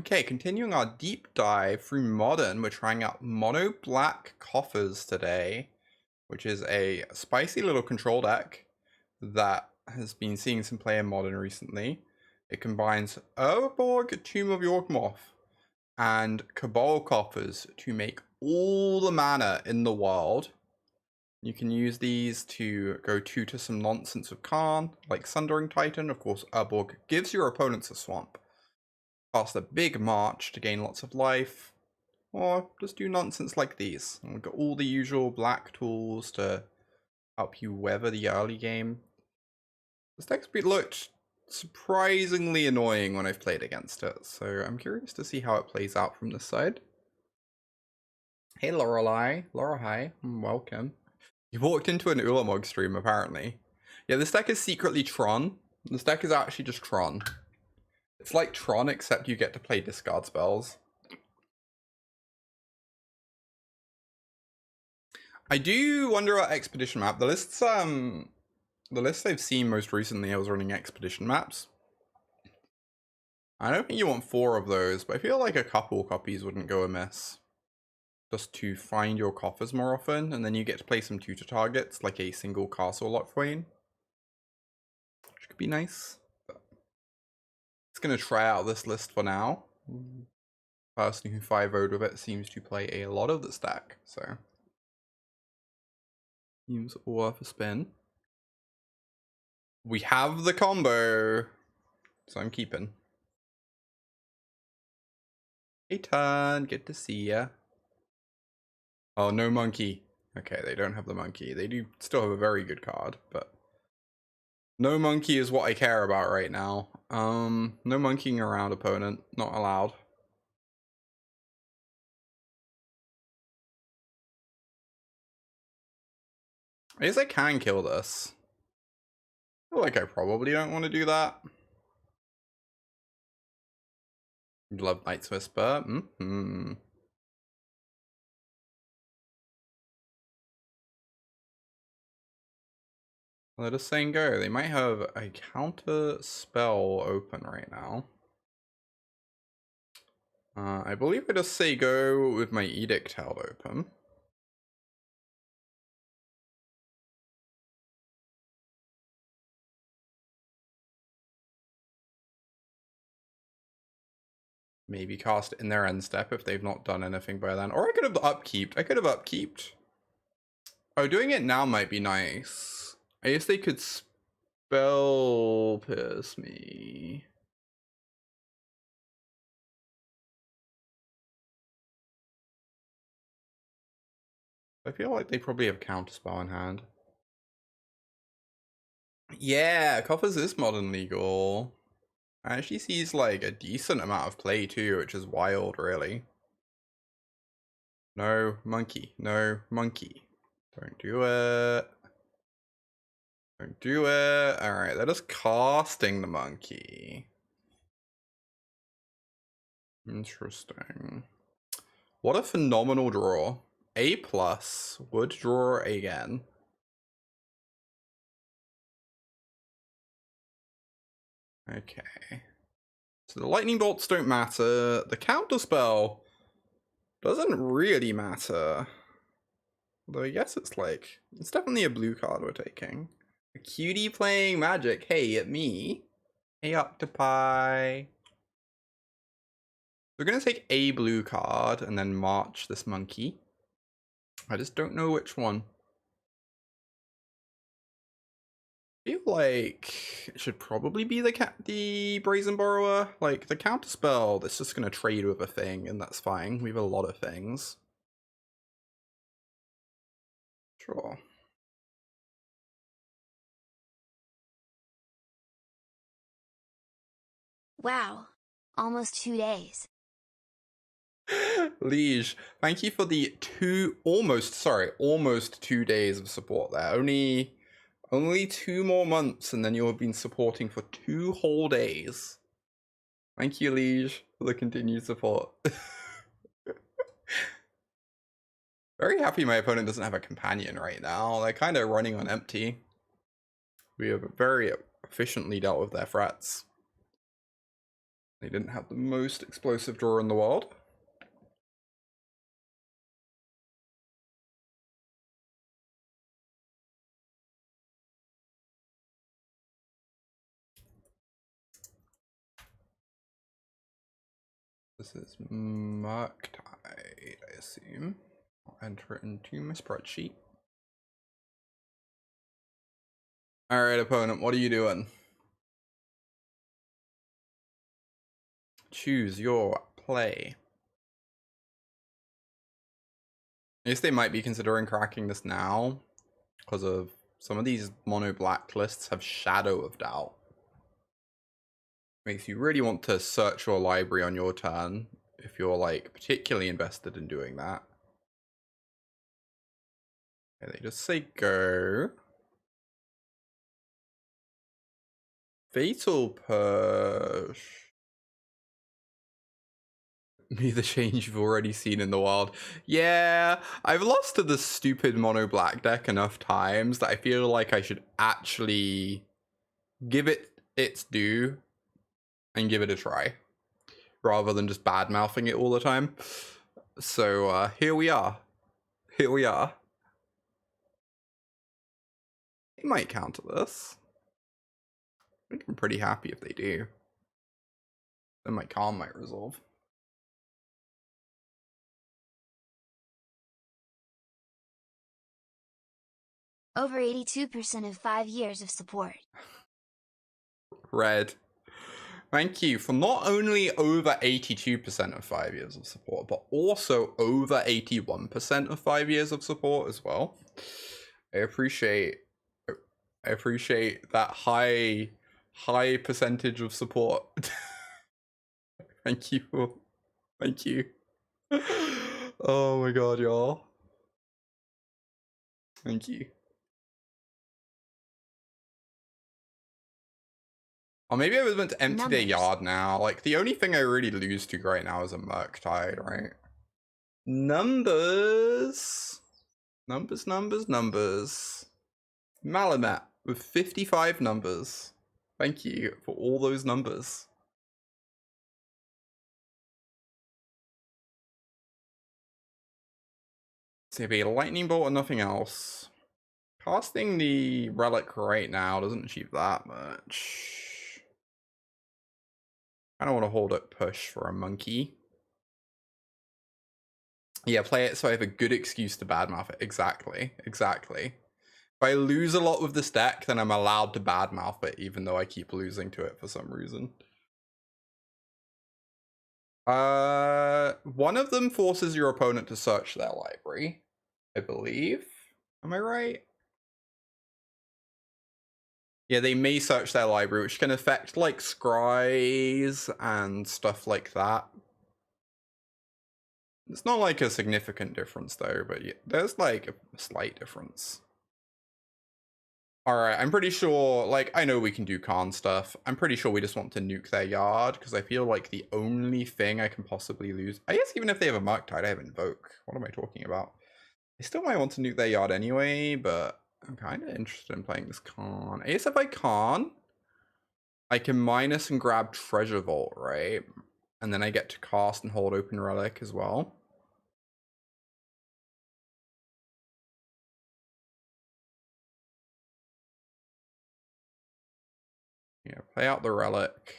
Okay, continuing our deep dive through Modern, we're trying out Mono Black Coffers today, which is a spicy little control deck that has been seeing some play in Modern recently. It combines Urborg, Tomb of Yawgmoth, and Cabal Coffers to make all the mana in the world. You can use these to go to some nonsense with Karn, like Sundering Titan. Of course, Urborg gives your opponents a swamp. Cast a big march to gain lots of life, or just do nonsense like these. And we've got all the usual black tools to help you weather the early game. This deck's looked surprisingly annoying when I've played against it, so I'm curious to see how it plays out from this side. Hey Lorelei, welcome. You walked into an Ulamog stream apparently. Yeah, this deck is secretly Tron. This deck is actually just Tron. It's like Tron, except you get to play discard spells. I do wonder about Expedition map. The lists I've seen most recently, I was running Expedition maps. I don't think you want 4 of those, but I feel like a couple copies wouldn't go amiss. Just to find your coffers more often, and then you get to play some tutor targets, like a single castle lock Thwain. Which could be nice. But it's gonna try out this list for now. The person who 5-0'd with it seems to play a lot of the stack, so seems worth a spin. We have the combo, so I'm keeping. Hey Turn, good to see ya. Oh, no monkey. Okay, they don't have the monkey. They do still have a very good card, but no monkey is what I care about right now. No monkeying around, opponent. Not allowed. I guess I can kill this. I feel like I probably don't want to do that. Love Knight's Whisper. Let us saying go. They might have a counter spell open right now. I believe I just say go with my Edict held open. Maybe cast it in their end step if they've not done anything by then. Or I could have upkeeped. Oh, doing it now might be nice. I guess they could spell pierce me. I feel like they probably have counterspell in hand. Yeah, Coffers is modern legal. Actually sees like a decent amount of play too, which is wild, really. No monkey, no monkey. Don't do it. Don't do it. Alright, they're just casting the monkey. Interesting. What a phenomenal draw. A+, would draw again. Okay. So the lightning bolts don't matter. The counterspell doesn't really matter. Although I guess it's definitely a blue card we're taking. A cutie playing Magic. Hey, at me. Hey, Octopi. We're gonna take a blue card and then march this monkey. I just don't know which one. I feel like it should probably be the Brazen Borrower. Like, the counterspell that's just gonna trade with a thing, and that's fine. We have a lot of things. Sure. Wow. Almost 2 days. Liege, thank you for the almost 2 days of support there. Only 2 more months and then you'll have been supporting for 2 whole days. Thank you, Liege, for the continued support. Very happy my opponent doesn't have a companion right now. They're kind of running on empty. We have very efficiently dealt with their threats. They didn't have the most explosive draw in the world. This is Murktide, I assume. I'll enter it into my spreadsheet. Alright, opponent, what are you doing? Choose your play. I guess they might be considering cracking this now, because of some of these mono black lists have Shadow of Doubt. Makes you really want to search your library on your turn, if you're like particularly invested in doing that. Okay, they just say go. Fatal Push. Be the change you've already seen in the wild. Yeah, I've lost to the stupid mono black deck enough times that I feel like I should actually give it its due and give it a try, rather than just bad mouthing it all the time. So here we are. Here we are. They might counter this. I think I'm pretty happy if they do. Then my calm might resolve. Over 82% of 5 years of support. Red. Thank you for not only over 82% of 5 years of support, but also over 81% of 5 years of support as well. I appreciate that high percentage of support. Thank you. Thank you. Oh my god, y'all. Thank you. Or maybe I was meant to empty their yard now. Like, the only thing I really lose to right now is a Murktide, right? Numbers. Numbers. Malamet with 55 numbers. Thank you for all those numbers. So it'd be a lightning bolt and nothing else. Casting the relic right now doesn't achieve that much. I don't want to hold up push for a monkey. Yeah, play it so I have a good excuse to badmouth it. Exactly. If I lose a lot with this deck, then I'm allowed to badmouth it, even though I keep losing to it for some reason. One of them forces your opponent to search their library, I believe. Am I right? Yeah, they may search their library, which can affect like scries and stuff like that. It's not like a significant difference though, but yeah, there's like a slight difference. Alright, I'm pretty sure, like, I know we can do Khan stuff. I'm pretty sure we just want to nuke their yard, because I feel like the only thing I can possibly lose... I guess even if they have a Murktide, I have Invoke. What am I talking about? I still might want to nuke their yard anyway, but I'm kind of interested in playing this Khan. I guess if I Khan, I can minus and grab Treasure Vault, right? And then I get to cast and hold Open Relic as well. Yeah, play out the Relic.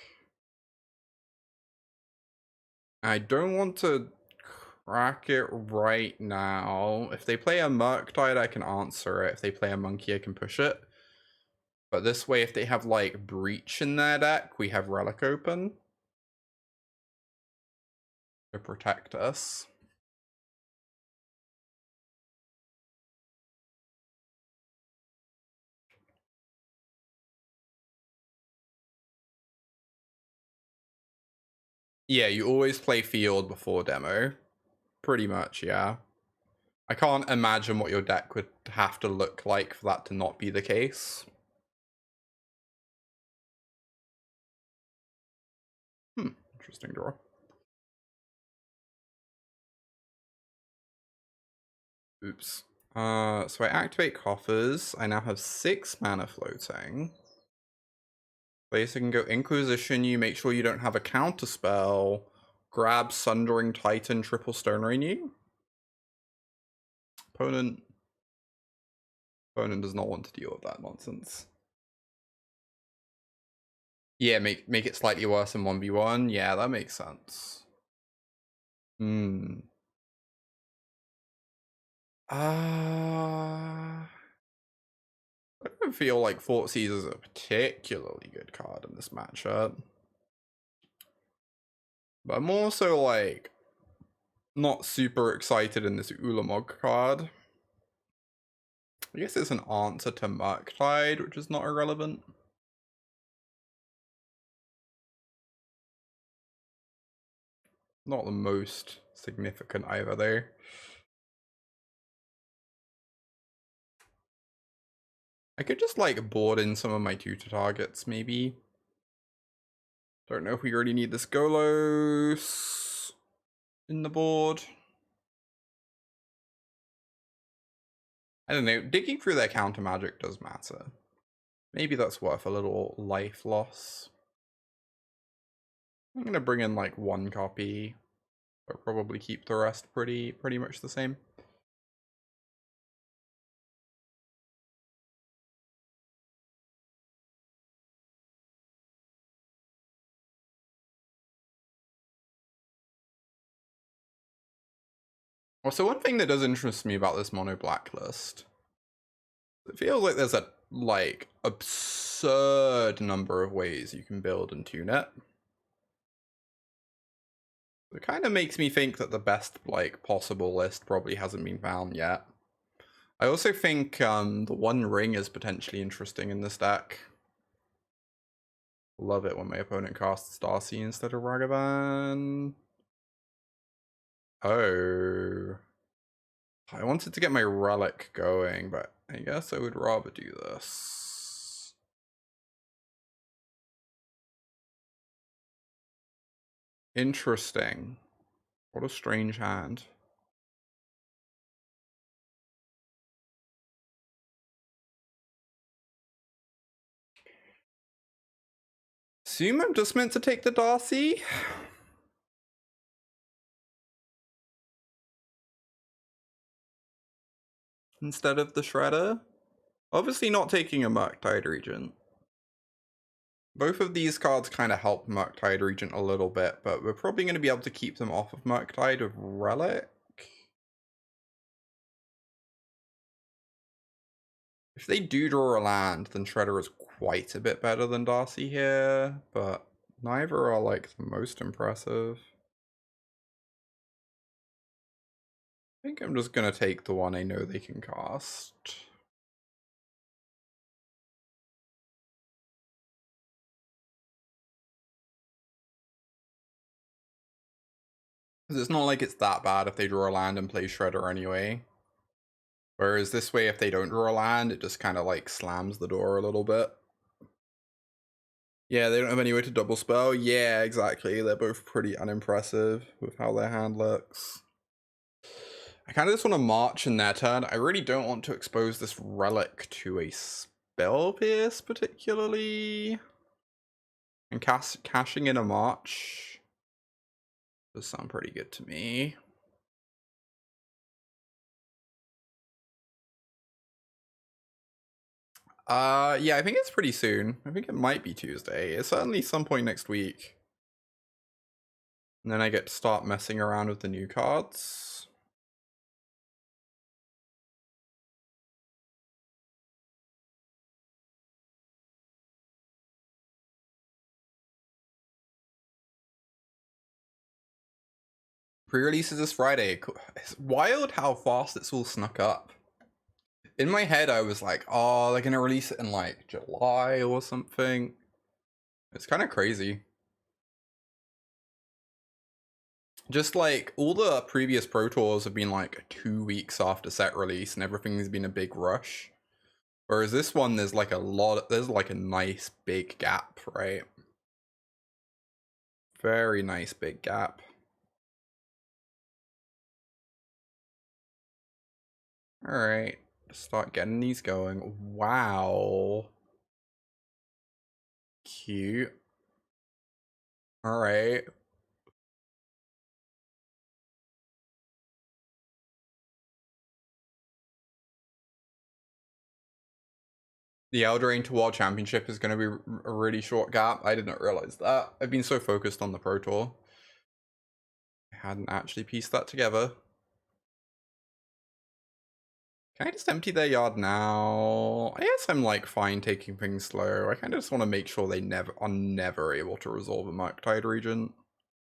I don't want to crack it right now. If they play a Murktide, I can answer it. If they play a Monkey, I can push it. But this way, if they have, like, Breach in their deck, we have Relic open to protect us. Yeah, you always play field before demo. Pretty much, yeah. I can't imagine what your deck would have to look like for that to not be the case. Interesting draw. Oops. So I activate Coffers. I now have 6 mana floating. Basic can go Inquisition, you make sure you don't have a counter spell. Grab Sundering Titan, triple Stone Rain you. Opponent does not want to deal with that nonsense. Yeah, make it slightly worse than 1v1. Yeah, that makes sense. I don't feel like Thoughtseize is a particularly good card in this matchup. But I'm also like not super excited in this Ulamog card. I guess it's an answer to Murktide, which is not irrelevant. Not the most significant either, though. I could just like board in some of my tutor targets, maybe. Don't know if we already need this Golos in the board. I don't know, digging through their counter magic does matter. Maybe that's worth a little life loss. I'm gonna bring in like one copy, but probably keep the rest pretty much the same. Also, one thing that does interest me about this mono blacklist, it feels like there's a like absurd number of ways you can build and tune it. It kind of makes me think that the best like possible list probably hasn't been found yet. I also think the One Ring is potentially interesting in this deck. Love it when my opponent casts Darcy instead of Ragavan. Oh. I wanted to get my relic going, but I guess I would rather do this. Interesting. What a strange hand. Assume I'm just meant to take the Darcy? Instead of the Shredder? Obviously not taking a Murktide Regent. Both of these cards kind of help Murktide Regent a little bit, but we're probably going to be able to keep them off of Murktide with Relic. If they do draw a land, then Shredder is quite a bit better than Darcy here, but neither are like the most impressive. I think I'm just going to take the one I know they can cast. Because it's not like it's that bad if they draw a land and play Shredder anyway. Whereas this way, if they don't draw a land, it just kind of like slams the door a little bit. Yeah, they don't have any way to double spell. Yeah, exactly. They're both pretty unimpressive with how their hand looks. I kind of just want to march in their turn. I really don't want to expose this relic to a spell pierce particularly. And cashing in a march does sound pretty good to me. Yeah, I think it's pretty soon. I think it might be Tuesday. It's certainly some point next week. And then I get to start messing around with the new cards. Pre-release is this Friday. It's wild how fast it's all snuck up. In my head, I was like, oh, they're gonna release it in like July or something. It's kind of crazy. Just like all the previous Pro Tours have been like 2 weeks after set release and everything's been a big rush. Whereas this one, there's like there's like a nice big gap, right? Very nice big gap. Alright, start getting these going. Wow. cute. Alright. The Eldraine to World Championship is going to be a really short gap. I didn't realize that. I've been so focused on the Pro Tour. I hadn't actually pieced that together. Can I just empty their yard now? I guess I'm like fine taking things slow. I kind of just want to make sure they are never able to resolve a Murktide Regent.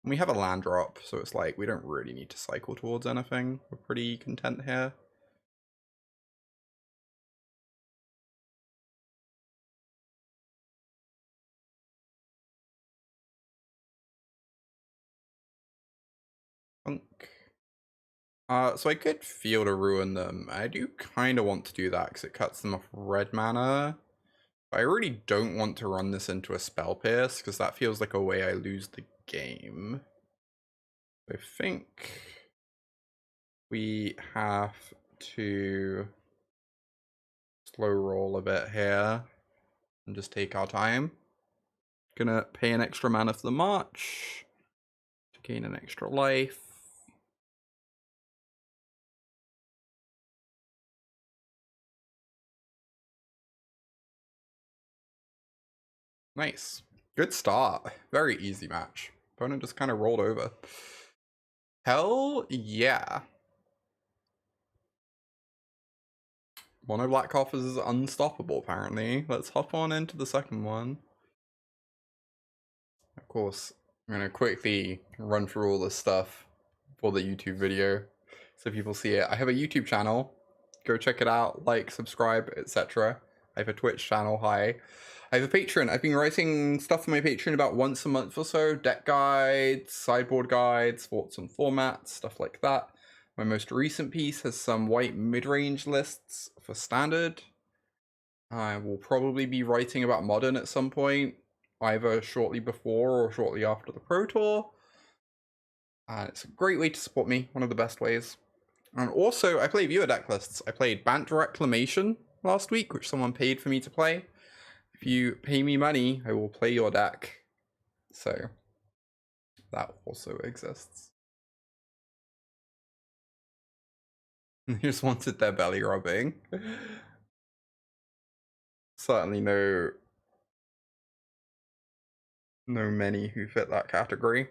And we have a land drop, so it's like we don't really need to cycle towards anything. We're pretty content here. So I could feel to ruin them. I do kind of want to do that because it cuts them off red mana. But I really don't want to run this into a Spell Pierce because that feels like a way I lose the game. I think we have to slow roll a bit here and just take our time. Gonna pay an extra mana for the march to gain an extra life. Nice. Good start. Very easy match. Opponent just kind of rolled over. Hell yeah. Mono Black Coffers is unstoppable, apparently. Let's hop on into the second one. Of course, I'm going to quickly run through all this stuff for the YouTube video so people see it. I have a YouTube channel. Go check it out, like, subscribe, etc. I have a Twitch channel, hi. I have a Patreon. I've been writing stuff on my Patreon about once a month or so. Deck guides, sideboard guides, thoughts on formats, stuff like that. My most recent piece has some white mid-range lists for standard. I will probably be writing about modern at some point, either shortly before or shortly after the Pro Tour. It's a great way to support me, one of the best ways. And also, I play viewer deck lists. I played Banter Reclamation last week, which someone paid for me to play. If you pay me money, I will play your deck. So, that also exists. They just wanted their belly rubbing. Certainly no many who fit that category.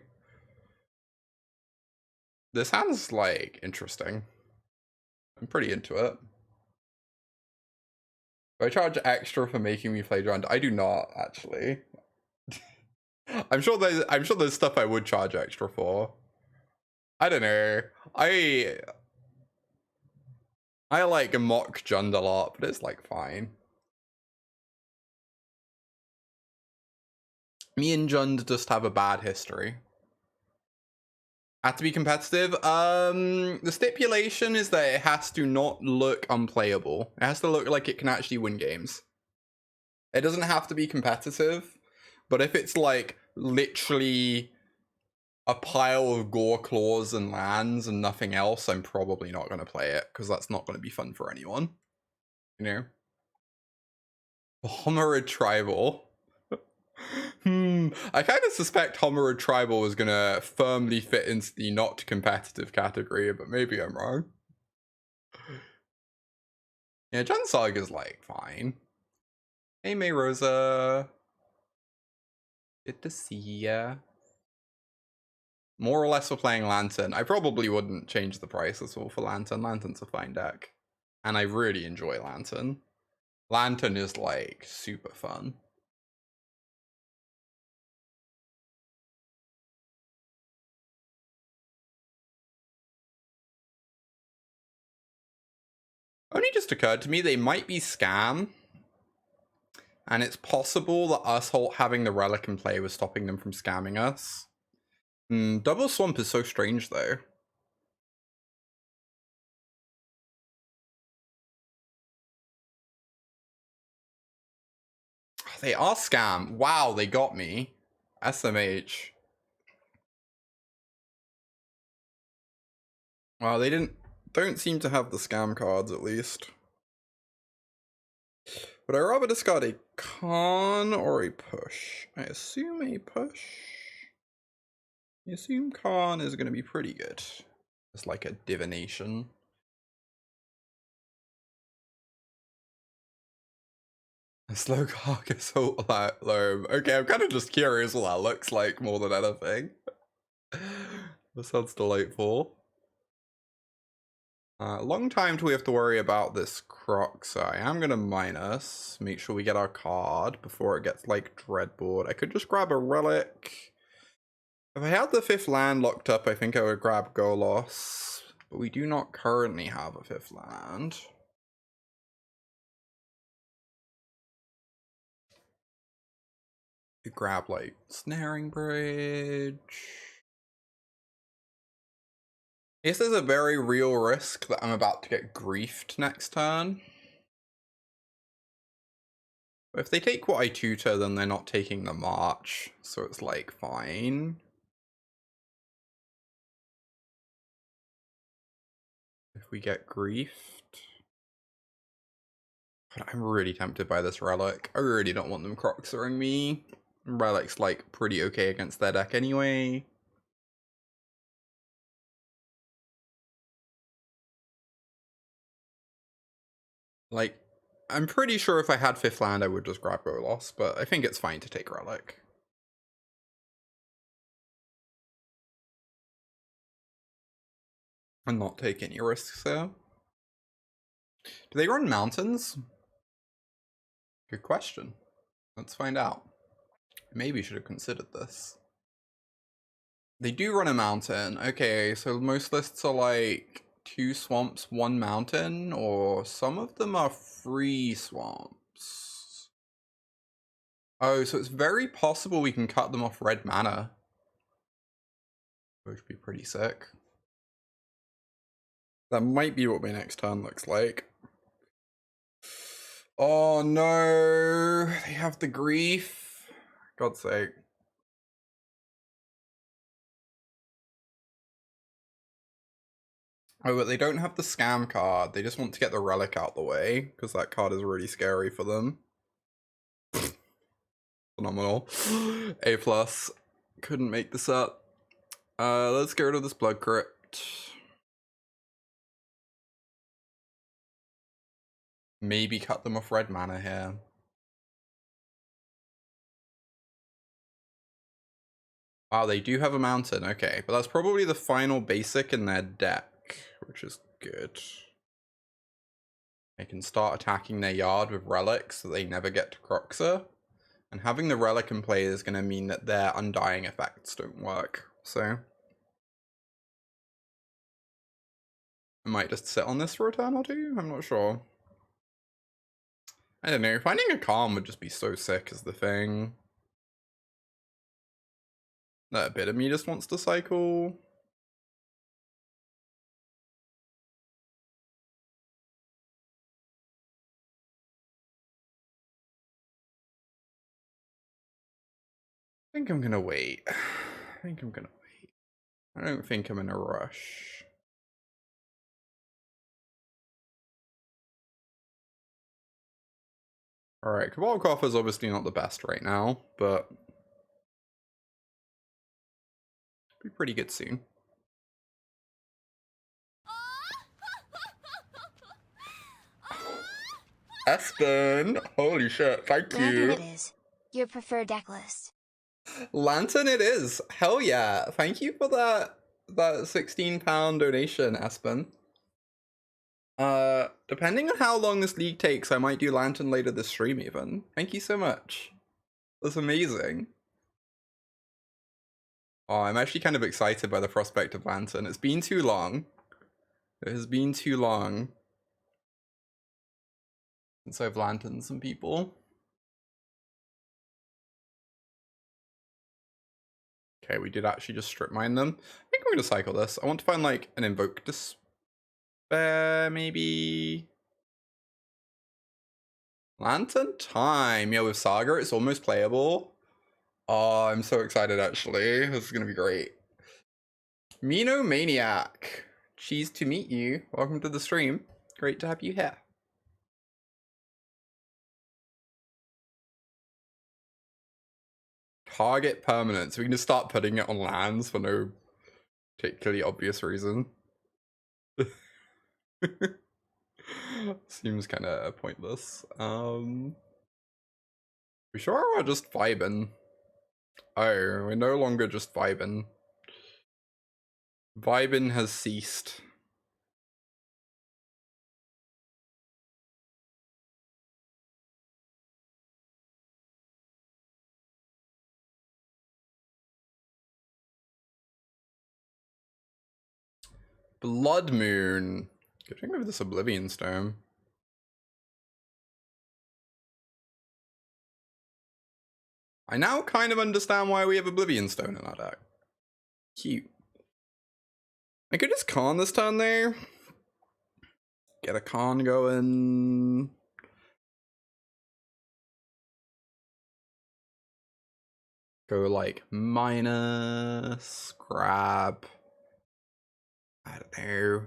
This sounds like interesting. I'm pretty into it. Do I charge extra for making me play Jund? I do not actually. I'm sure there's stuff I would charge extra for. I don't know. I like mock Jund a lot, but it's like fine. Me and Jund just have a bad history. Have to be competitive. The stipulation is that it has to not look unplayable. It has to look like it can actually win games. It doesn't have to be competitive, but if it's like literally a pile of gore claws and lands and nothing else, I'm probably not going to play it because that's not going to be fun for anyone. You know? Homerid Tribal. I kind of suspect Homerid Tribal is going to firmly fit into the not competitive category, but maybe I'm wrong. Yeah, Jund Saga's like fine. Hey, May Rosa. Good to see ya. More or less for playing Lantern. I probably wouldn't change the price at all for Lantern. Lantern's a fine deck. And I really enjoy Lantern. Lantern is like super fun. Only just occurred to me they might be scam. And it's possible that us having the relic in play was stopping them from scamming us. Double Swamp is so strange though. They are scam. Wow, they got me. SMH. Well, they don't seem to have the scam cards at least. Would I rather discard a con or a push? I assume a push. I assume con is going to be pretty good. It's like a divination. A slow carcass assault loam. Okay, I'm kind of just curious what that looks like more than anything. That sounds delightful. Long time till we have to worry about this croc, so I am gonna minus. Make sure we get our card before it gets like dreadboard. I could just grab a relic. If I had the 5th land locked up, I think I would grab Golos. But we do not currently have a 5th land. You grab like Snaring Bridge. I guess there's a very real risk that I'm about to get griefed next turn. But if they take what I tutor, then they're not taking the march, so it's like fine. If we get griefed. But I'm really tempted by this relic. I really don't want them crocsering me. Relic's like pretty okay against their deck anyway. Like, I'm pretty sure if I had 5th land I would just grab Golos, but I think it's fine to take Relic. And not take any risks there. Do they run mountains? Good question. Let's find out. Maybe should have considered this. They do run a mountain. Okay, so most lists are like 2 swamps, 1 mountain, or some of them are 3 swamps. Oh, so it's very possible we can cut them off red mana. Which would be pretty sick. That might be what my next turn looks like. Oh no, they have the grief. God's sake. Oh, but they don't have the scam card. They just want to get the relic out the way, because that card is really scary for them. Phenomenal. A+. Couldn't make this up. Let's get rid of this Blood Crypt. Maybe cut them off red mana here. Wow, they do have a mountain. Okay, but that's probably the final basic in their deck, which is good. They can start attacking their yard with relics so they never get to Croxer. And having the relic in play is going to mean that their undying effects don't work. So I might just sit on this for a turn or two. I'm not sure. I don't know. Finding a calm would just be so sick as the thing. That bit of me just wants to cycle. I think I'm gonna wait. I don't think I'm in a rush. Alright, Cabal Coffers is obviously not the best right now, but be pretty good soon. Espen! Holy shit, thank you. Lantern it is. Your preferred deck list. Lantern it is. Hell yeah. Thank you for that £16 donation, Espen. Depending on how long this league takes, I might do Lantern later this stream even. Thank you so much. That's amazing. Oh, I'm actually kind of excited by the prospect of Lantern. It's been too long. It has been too long since I've lanterned some people. Okay, we did actually just strip mine them. I think I'm gonna cycle this. I want to find like an Invoke Despair, maybe. Lantern time. Yeah, with Saga, it's almost playable. Oh, I'm so excited actually. This is gonna be great. Mino Maniac. Cheese to meet you. Welcome to the stream. Great to have you here. Target permanent, so we can just start putting it on lands for no particularly obvious reason. Seems kind of pointless. We sure are just vibing. Oh, we're no longer just vibing. Vibing has ceased. Blood Moon. Good thing of this Oblivion Stone. I now kind of understand why we have Oblivion Stone in our deck. Cute. I could just con this turn there. Get a con going. Go like minus, grab. I don't know.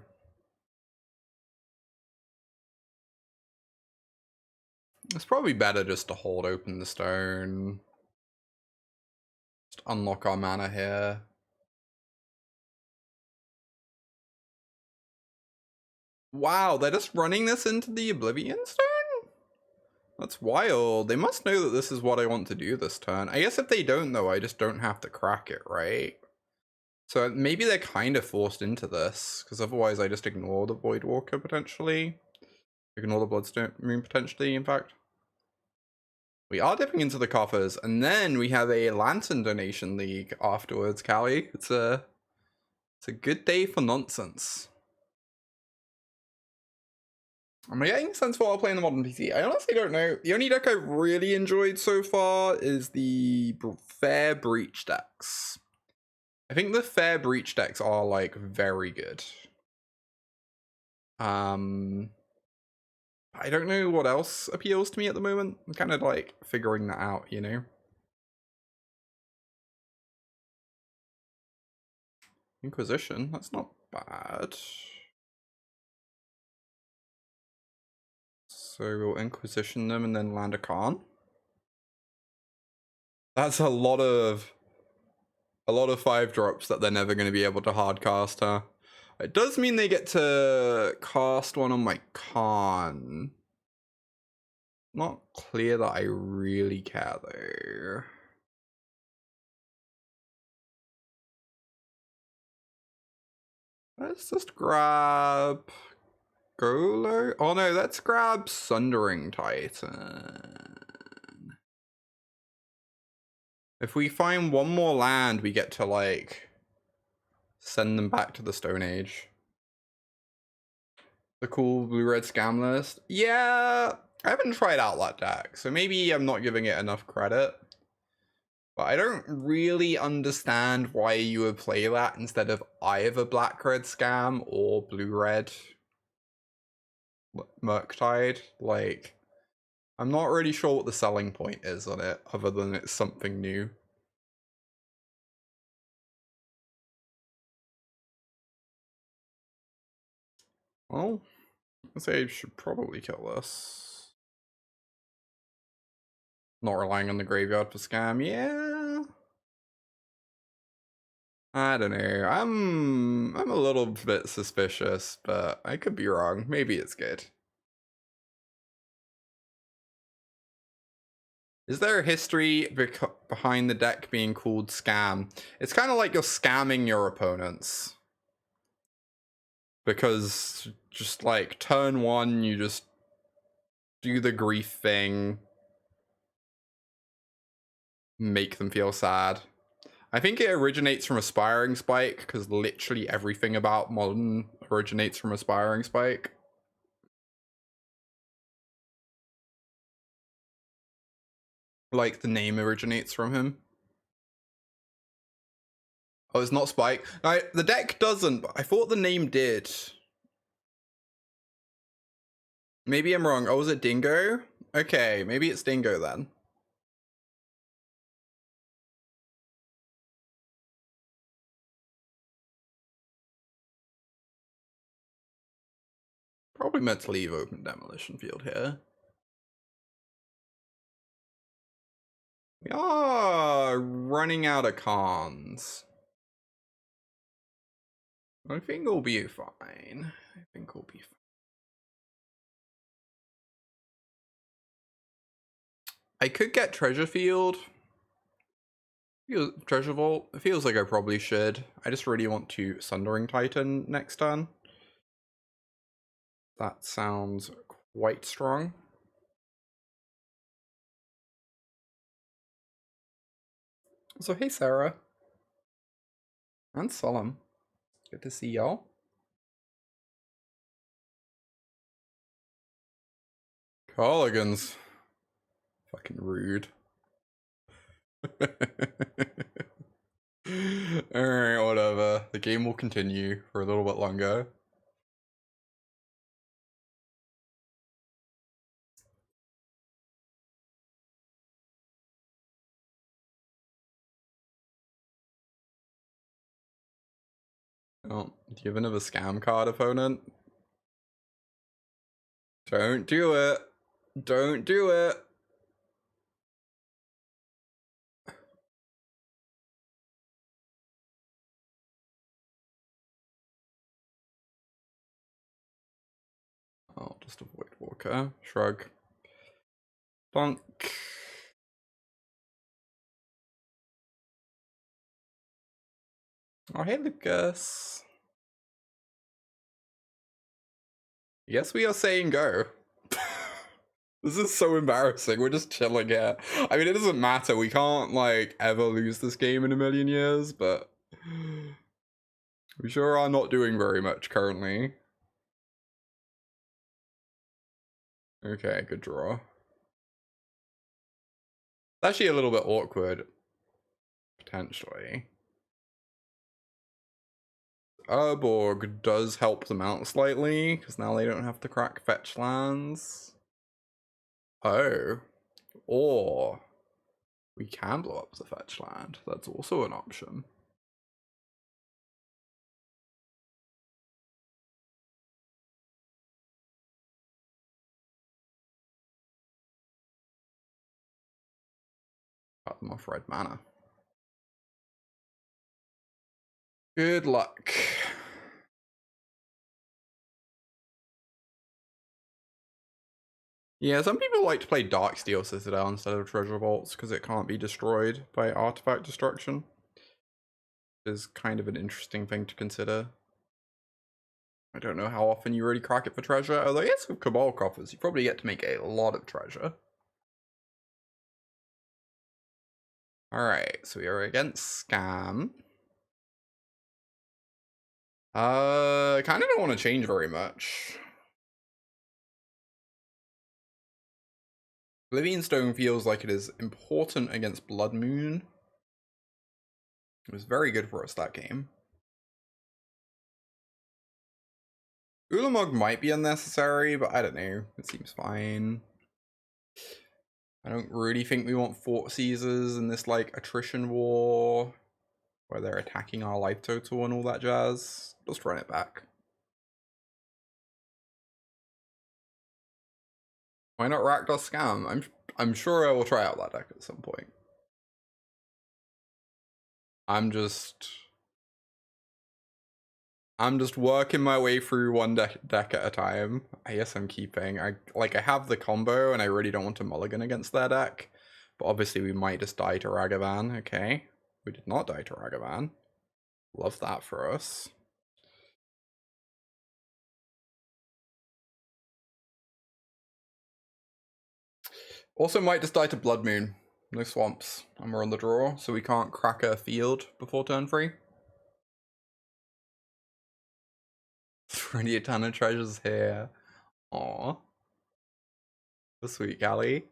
It's probably better just to hold open the stone. Just unlock our mana here. Wow, they're just running this into the Oblivion Stone? That's wild. They must know that this is what I want to do this turn. I guess if they don't, though, I just don't have to crack it, right? So maybe they're kind of forced into this, because otherwise I just ignore the Voidwalker, potentially. Ignore the Bloodstone Moon, potentially, in fact. We are dipping into the coffers, and then we have a Lantern Donation League afterwards, Callie. It's a good day for nonsense. Am I getting a sense for what I'll play in the modern PC? I honestly don't know. The only deck I've really enjoyed so far is the Fair Breach decks. I think the Fair Breach decks are, like, very good. I don't know what else appeals to me at the moment. I'm kind of, like, figuring that out, you know? Inquisition, that's not bad. So we'll Inquisition them and then land a con. That's a lot of 5-drops that they're never going to be able to hardcast, huh? It does mean they get to cast one on my con. Not clear that I really care though. Let's just grab Golo. Oh no, let's grab Sundering Titan. If we find one more land, we get to, like, send them back to the Stone Age. The cool blue-red scam list. Yeah, I haven't tried out that deck, so maybe I'm not giving it enough credit. But I don't really understand why you would play that instead of either black-red scam or blue-red Murktide. Like, I'm not really sure what the selling point is on it, other than it's something new. Well, I'd say I should probably kill this. Not relying on the graveyard for scam, yeah. I don't know. I'm a little bit suspicious, but I could be wrong. Maybe it's good. Is there a history behind the deck being called scam? It's kind of like you're scamming your opponents. Because just like turn one, you just do the grief thing. Make them feel sad. I think it originates from Aspiring Spike, because literally everything about Modern originates from Aspiring Spike. Like, the name originates from him. Oh, it's not Spike. No, the deck doesn't, but I thought the name did. Maybe I'm wrong. Oh, was it Dingo? Okay, maybe it's Dingo then. Probably meant to leave open demolition field here. We are running out of cons. I think we'll be fine. I think we'll be fine. I could get Treasure Field. Treasure Vault. It feels like I probably should. I just really want to Sundering Titan next turn. That sounds quite strong. So hey Sarah. And Solemn. Good to see y'all. Colligans. Fucking rude. Alright, whatever. The game will continue for a little bit longer. Oh, do you have another scam card, opponent? Don't do it. Don't do it. I'll just avoid Walker. Shrug. Bonk. Oh, hey, Lucas. Yes, we are saying go. This is so embarrassing. We're just chilling here. I mean, it doesn't matter. We can't, like, ever lose this game in a million years, but we sure are not doing very much currently. Okay, good draw. Actually a little bit awkward, potentially. Urborg does help them out slightly, because now they don't have to crack fetch lands. Oh. Or we can blow up the fetch land. That's also an option. Cut them off red mana. Good luck. Yeah, some people like to play Darksteel Citadel instead of Treasure Vaults because it can't be destroyed by artifact destruction. Is kind of an interesting thing to consider. I don't know how often you really crack it for treasure, although yes, with Cabal Coffers, you probably get to make a lot of treasure. Alright, so we are against Scam. Kind of don't want to change very much. Oblivion Stone feels like it is important against Blood Moon. It was very good for us that game. Ulamog might be unnecessary, but I don't know. It seems fine. I don't really think we want Fort Caesars in this, like, attrition war where they're attacking our life total and all that jazz. Just run it back. Why not Rakdos Scam? I'm sure I will try out that deck at some point. I'm just working my way through one deck at a time. I guess I'm keeping. I have the combo and I really don't want to mulligan against their deck. But obviously we might just die to Ragavan. Okay. We did not die to Ragavan. Love that for us. Also might just die to Blood Moon. No swamps. And we're on the draw, so we can't crack a field before turn 3. 28 ton of treasures here. Aww. The sweet Galley.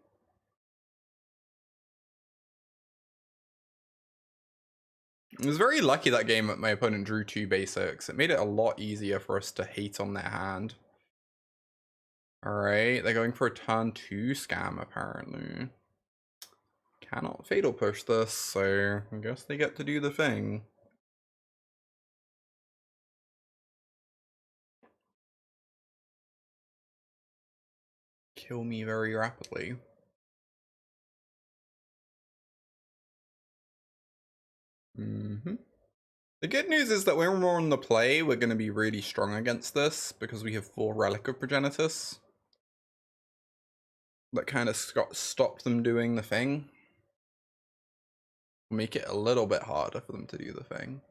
It was very lucky that game that my opponent drew 2 basics. It made it a lot easier for us to hate on their hand. Alright, they're going for a turn 2 scam apparently. Cannot fatal push this, so I guess they get to do the thing. Kill me very rapidly. Mm-hmm. The good news is that when we're on the play, we're going to be really strong against this because we have 4 Relic of Progenitus. That kind of stopped them doing the thing. Make it a little bit harder for them to do the thing.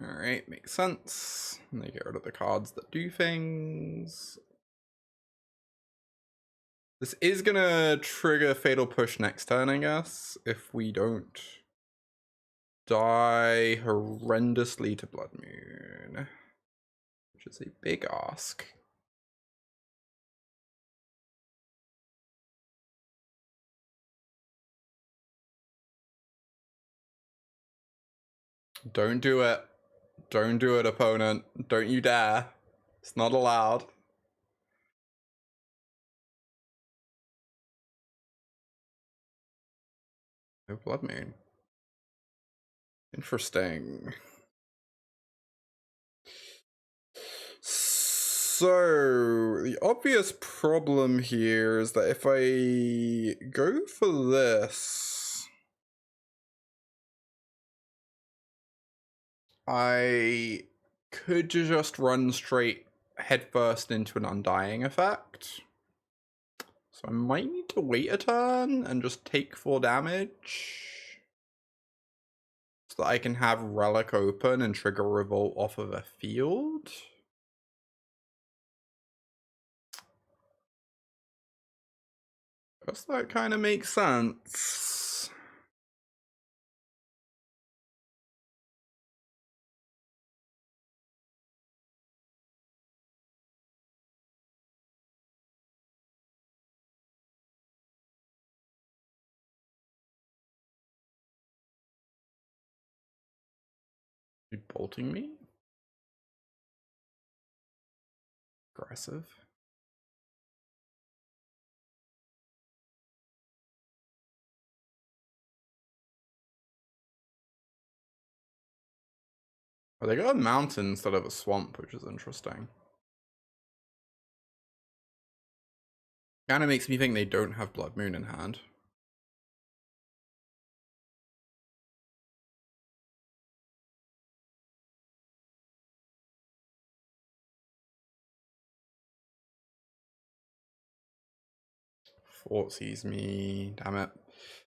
Alright, makes sense. And they get rid of the cards that do things. This is gonna trigger Fatal Push next turn, I guess, if we don't die horrendously to Blood Moon. Which is a big ask. Don't do it. Don't do it, opponent. Don't you dare. It's not allowed. No Blood Moon. Interesting. So, the obvious problem here is that if I go for this, I could just run straight headfirst into an Undying effect. So I might need to wait a turn and just take 4 damage. So that I can have Relic open and trigger Revolt off of a field. Guess that kind of makes sense. You bolting me? Aggressive. Oh, they got a mountain instead of a swamp, which is interesting. Kind of makes me think they don't have Blood Moon in hand. Fort sees me. Damn it.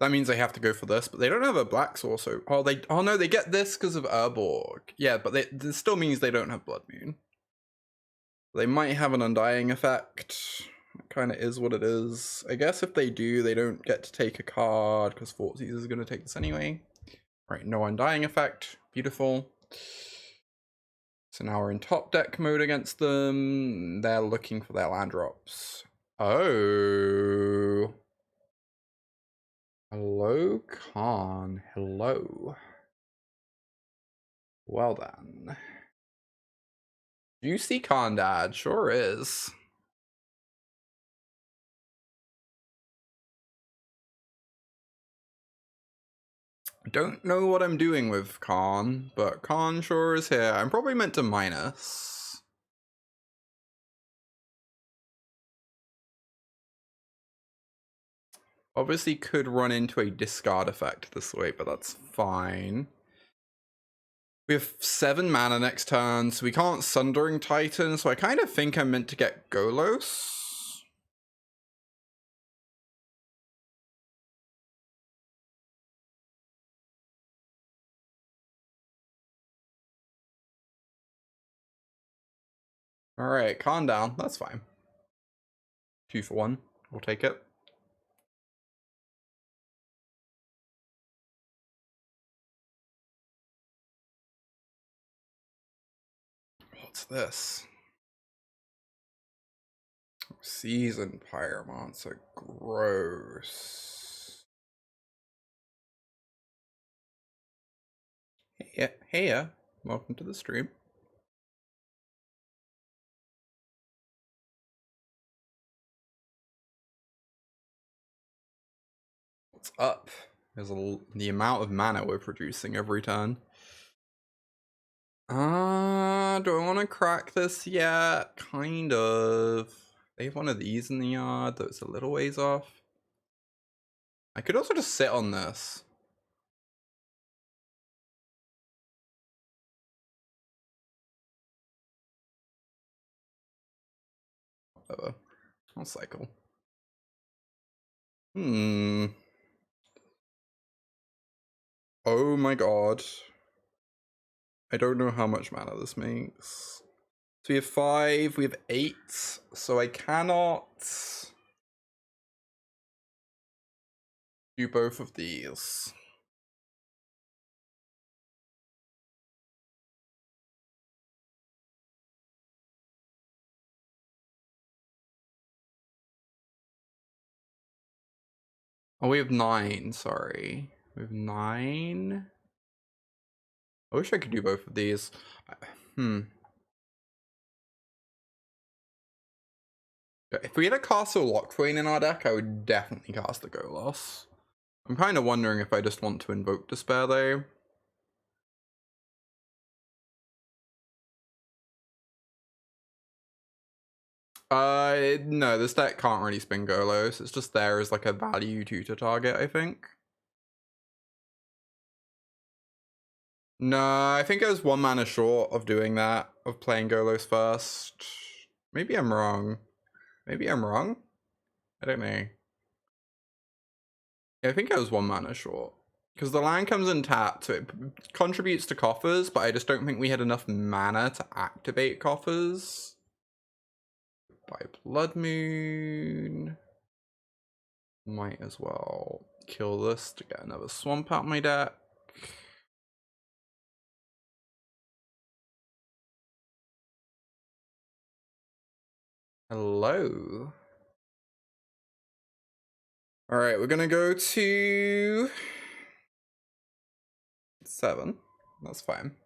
That means they have to go for this, but they don't have a black source. So, oh no, they get this because of Urborg. Yeah, but this still means they don't have Blood Moon. They might have an Undying effect. It kind of is what it is. I guess if they do, they don't get to take a card because Fort is going to take this anyway. Right, no Undying effect. Beautiful. So now we're in top deck mode against them. They're looking for their land drops. Oh. Hello, Khan. Hello. Well then. Juicy Khan Dad, sure is. Don't know what I'm doing with Khan, but Khan sure is here. I'm probably meant to minus. Obviously could run into a discard effect this way, but that's fine. We have 7 mana next turn, so we can't Sundering Titan, so I kind of think I'm meant to get Golos. Alright, calm down. That's fine. 2 for 1. We'll take it. What's this? Seasoned Pyromancer. Gross. Hey, welcome to the stream. What's up? There's the amount of mana we're producing every turn. Do I want to crack this yet? Kind of. They have one of these in the yard, though it's a little ways off. I could also just sit on this. Whatever. I'll cycle. Oh my god. I don't know how much mana this makes. So we have 5, we have 8, so I cannot do both of these. Oh, we have 9, sorry. We have 9. I wish I could do both of these. If we had a Castle Lockthwain in our deck, I would definitely cast the Golos. I'm kind of wondering if I just want to invoke Despair, though. No, this deck can't really spin Golos. It's just there as like a value tutor target, I think. No, I think I was 1 mana short of doing that, of playing Golos first. Maybe I'm wrong. Maybe I'm wrong? I don't know. Yeah, I think I was 1 mana short. Because the land comes in tapped, so it contributes to Coffers, but I just don't think we had enough mana to activate Coffers. By Blood Moon. Might as well kill this to get another swamp out my deck. Hello. Alright, we're gonna go to 7. That's fine.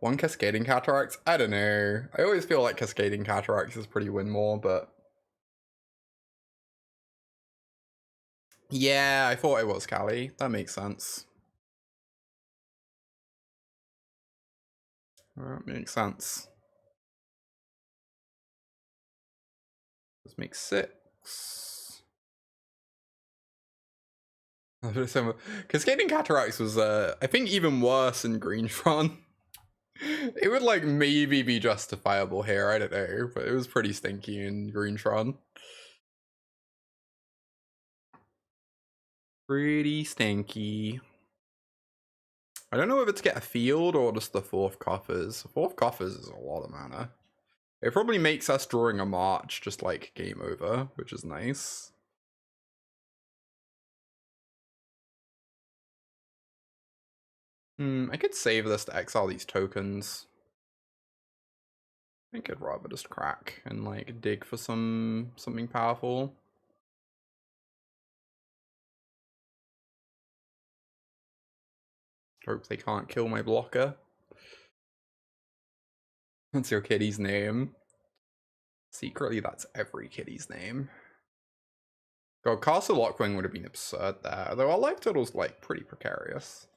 1 Cascading Cataracts? I don't know. I always feel like Cascading Cataracts is pretty win more, but... Yeah, I thought it was Callie. That makes sense. That makes sense. This makes 6. Cascading Cataracts was, I think, even worse in Greenfront. It would, like, maybe be justifiable here, I don't know, but it was pretty stinky in Greentron. Pretty stinky. I don't know whether to get a field or just the 4th Coffers. The 4th Coffers is a lot of mana. It probably makes us drawing a March just, like, game over, which is nice. I could save this to exile these tokens. I think I'd rather just crack and, like, dig for something powerful. Hope they can't kill my blocker. That's your kitty's name. Secretly, that's every kitty's name. God, Castle Lockwing would have been absurd there, though our life total's, like, pretty precarious.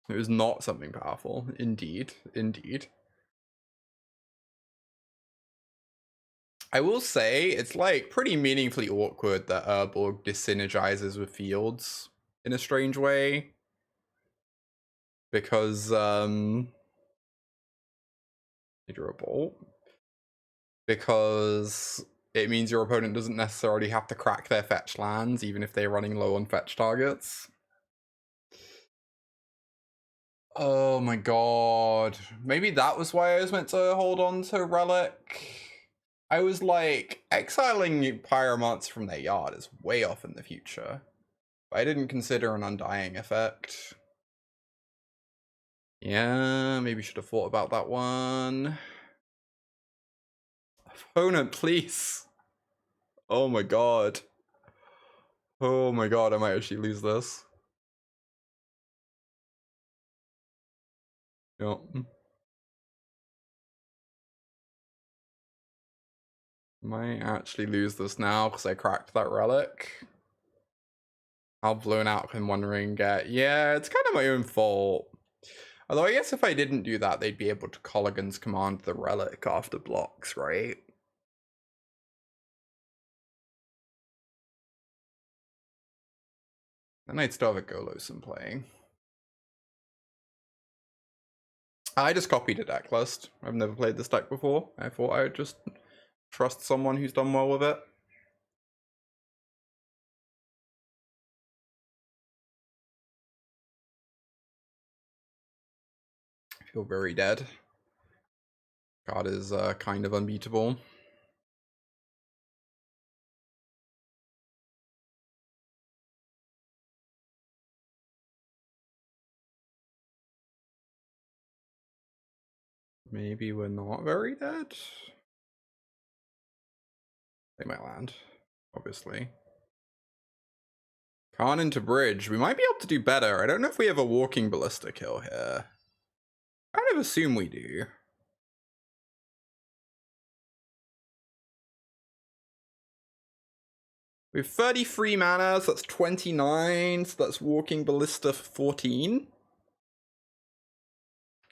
It was not something powerful. Indeed. Indeed. I will say, it's, like, pretty meaningfully awkward that Urborg dissynergizes with Fields in a strange way. Because, you draw a bolt. Because it means your opponent doesn't necessarily have to crack their fetch lands, even if they're running low on fetch targets. Oh my god. Maybe that was why I was meant to hold on to Relic. I was like, exiling Pyromancer from their yard is way off in the future. But I didn't consider an Undying effect. Yeah, maybe should have thought about that one. Opponent, please. Oh my god. Oh my god, I might actually lose this. Yep. Might actually lose this now because I cracked that relic. How blown out I'm wondering. Yeah, it's kind of my own fault. Although I guess if I didn't do that, they'd be able to Colligan's command the relic after blocks, right? Then I'd still have a Golosin playing. I just copied a deck list. I've never played this deck before. I thought I would just trust someone who's done well with it. I feel very dead. God is kind of unbeatable. Maybe we're not very dead. They might land, obviously. Khan into bridge. We might be able to do better. I don't know if we have a walking ballista kill here. I kind of assume we do. We have 33 mana, so that's 29, so that's walking ballista for 14.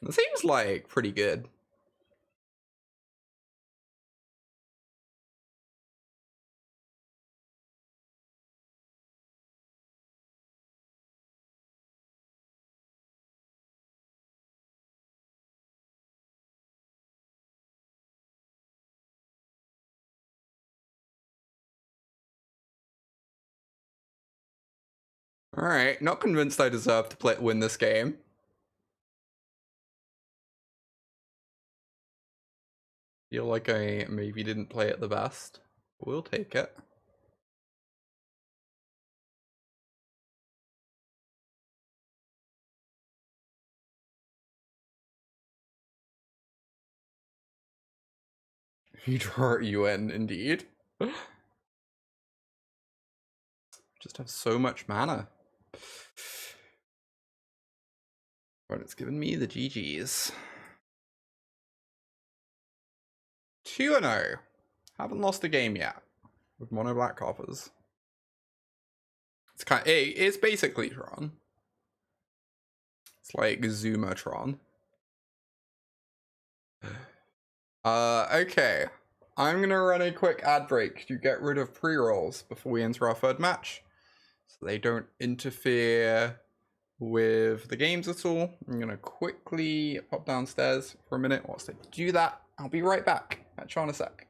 That seems like pretty good. Alright, not convinced I deserve to win this game. Feel like I maybe didn't play it the best. We'll take it. You draw UN, indeed. Just have so much mana. But it's given me the GGs. 2-0. Haven't lost a game yet with mono black Coffers. It's basically Tron. It's like Zumatron. Okay. I'm gonna run a quick ad break to get rid of pre-rolls before we enter our third match, so they don't interfere with the games at all. I'm gonna quickly pop downstairs for a minute whilst I do that. I'll be right back. Catch you in a sec.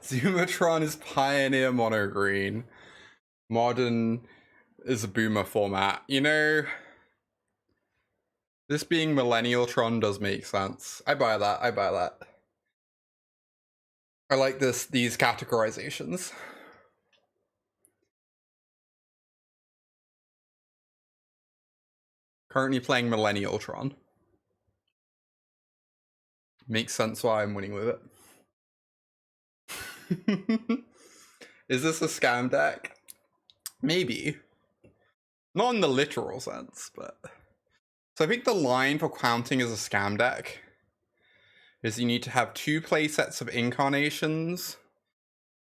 Zumatron is Pioneer Mono Green. Modern is a Boomer format. You know, this being Millennial Tron does make sense. I buy that. I buy that. I like these categorizations. Currently playing Millennial Tron. Makes sense why I'm winning with it. Is this a scam deck? Maybe. Not in the literal sense, but... So I think the line for counting as a scam deck is you need to have 2 play sets of incarnations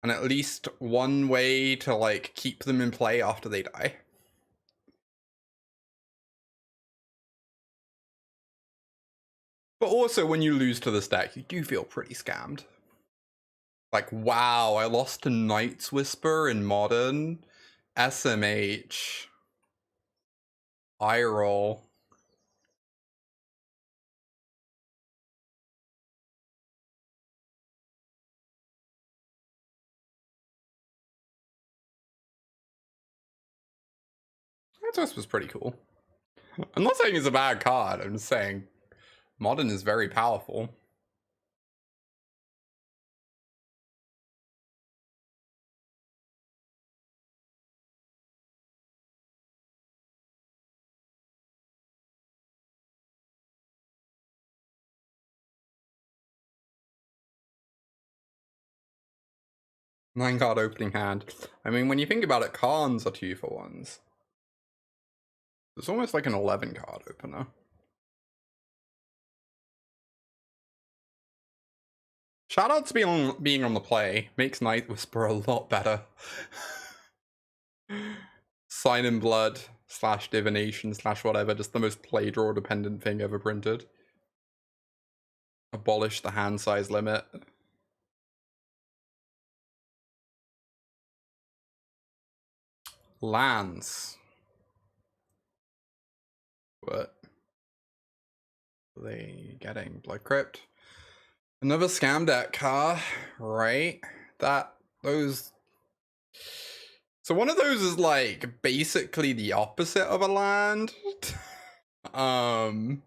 and at least one way to like keep them in play after they die. But also when you lose to this deck, you do feel pretty scammed. Like, wow, I lost to Night's Whisper in Modern, SMH, eye roll. Night's Whisper was pretty cool. I'm not saying it's a bad card, I'm just saying Modern is very powerful. Nine card opening hand. I mean, when you think about it, Khans are 2-for-1s. It's almost like an 11 card opener. Shoutouts to being on the play. Makes Night Whisper a lot better. Sign in Blood / Divination / whatever. Just the most play draw dependent thing ever printed. Abolish the hand size limit. Lands. What? Are they getting? Blood Crypt? Another scam deck car, right? Those. So one of those is like basically the opposite of a land. So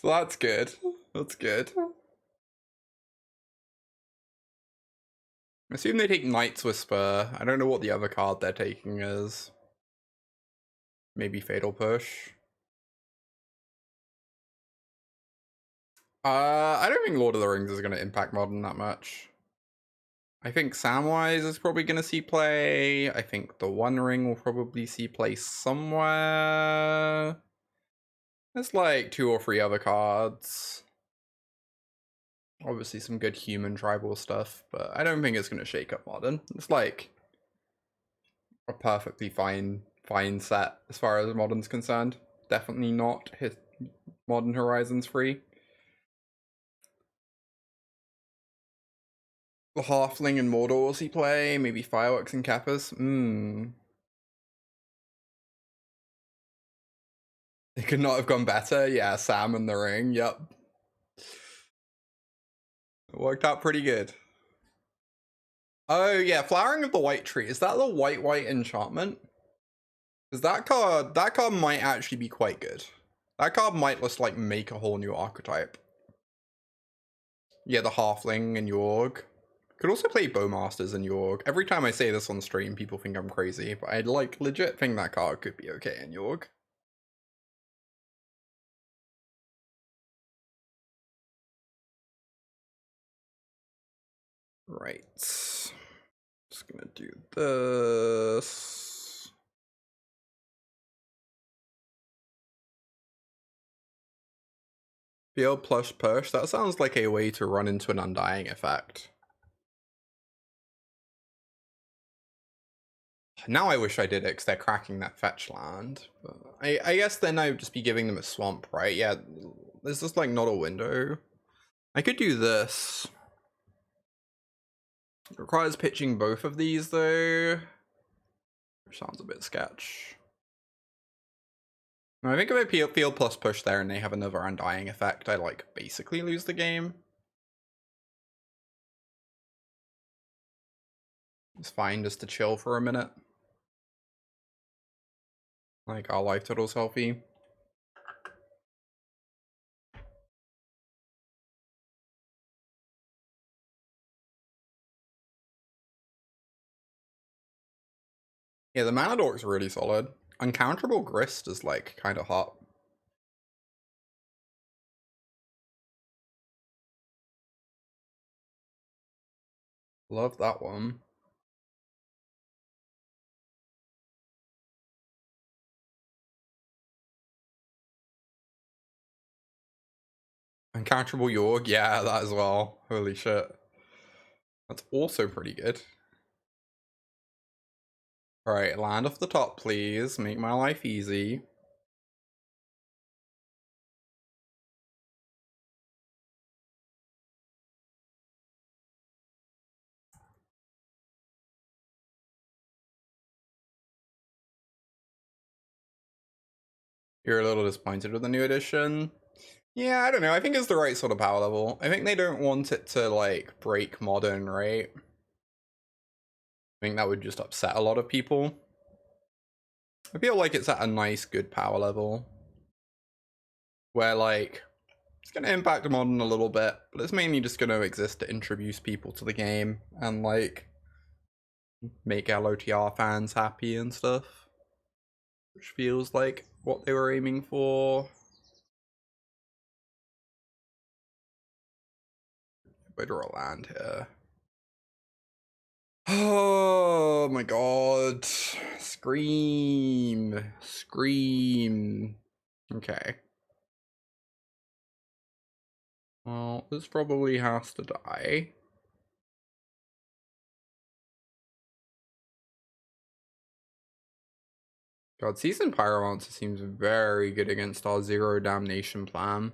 that's good. That's good. I assume they take Night's Whisper. I don't know what the other card they're taking is. Maybe Fatal Push. I don't think Lord of the Rings is going to impact Modern that much. I think Samwise is probably going to see play. I think the One Ring will probably see play somewhere. There's like 2 or 3 other cards. Obviously some good human tribal stuff, but I don't think it's going to shake up Modern. It's like a perfectly fine set as far as Modern's concerned. Definitely not his Modern Horizons 3. The Halfling and Mordor will see play, maybe Fireworks and Cappers. It could not have gone better. Yeah, Sam and the Ring, yep. It worked out pretty good. Oh yeah, Flowering of the White Tree. Is that the white enchantment? Because that card might actually be quite good. That card might just like make a whole new archetype. Yeah, the Halfling and Yorg. Could also play Bowmasters and Yorg. Every time I say this on stream, people think I'm crazy, but I like legit think that card could be okay in Yorg. Right. Just gonna do this. Feel plush push. That sounds like a way to run into an Undying effect. Now I wish I did it because they're cracking that fetch land. But I guess then I would just be giving them a swamp, right? Yeah, there's just like not a window. I could do this. It requires pitching both of these though. Which sounds a bit sketch. I think if I feel plus push there and they have another Undying effect, I like basically lose the game. It's fine just to chill for a minute. Like, our life total's healthy. Yeah, the mana dork's really solid. Uncounterable Grist is like kind of hot. Love that one. Uncounterable York, yeah, that as well. Holy shit. That's also pretty good. Alright, land off the top, please. Make my life easy. You're a little disappointed with the new edition. Yeah, I don't know. I think it's the right sort of power level. I think they don't want it to, like, break modern, right? I think that would just upset a lot of people. I feel like it's at a nice, good power level. Where, like, it's going to impact modern a little bit, but it's mainly just going to exist to introduce people to the game and, like, make LOTR fans happy and stuff. Which feels like what they were aiming for. I draw a land here. Oh my god. Scream. Scream. Okay. Well, this probably has to die. God, Seasoned Pyromancer seems very good against our Zero Damnation plan.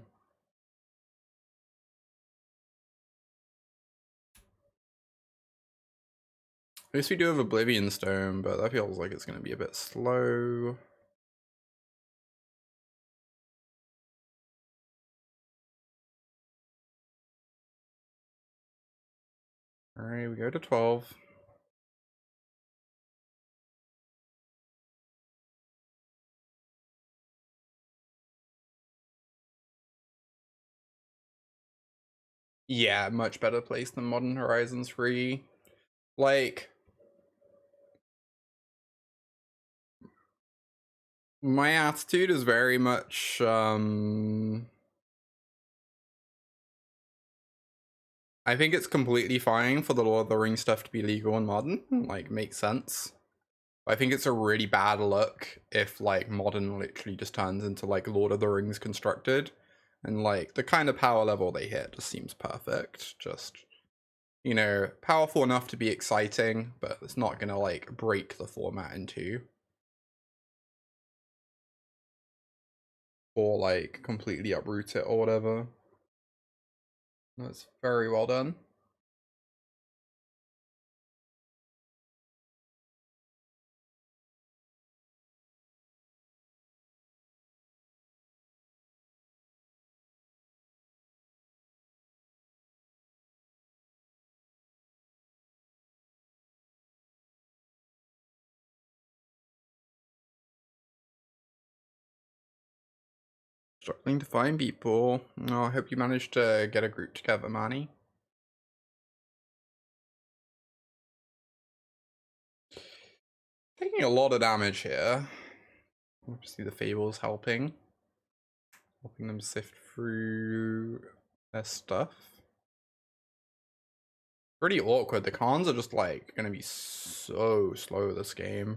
At least we do have Oblivion Stone, but that feels like it's going to be a bit slow. Alright, we go to 12. Yeah, much better place than Modern Horizons 3. Like, my attitude is very much, I think it's completely fine for the Lord of the Rings stuff to be legal and modern. Like, makes sense. I think it's a really bad look if, like, modern literally just turns into, like, Lord of the Rings constructed. And, like, the kind of power level they hit just seems perfect. Just, you know, powerful enough to be exciting, but it's not gonna, like, break the format in two. Or, like, completely uproot it or whatever. That's very well done. Struggling to find people. Oh, I hope you managed to get a group together, Manny. Taking a lot of damage here. Obviously the Fable's helping. Helping them sift through their stuff. Pretty awkward. The cons are just like gonna be so slow this game.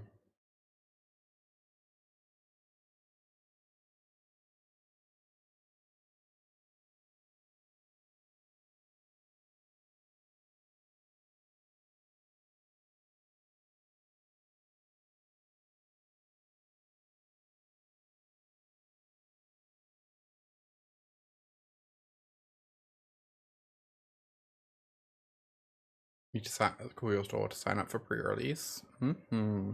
You just call your store to sign up for pre-release. Mm-hmm.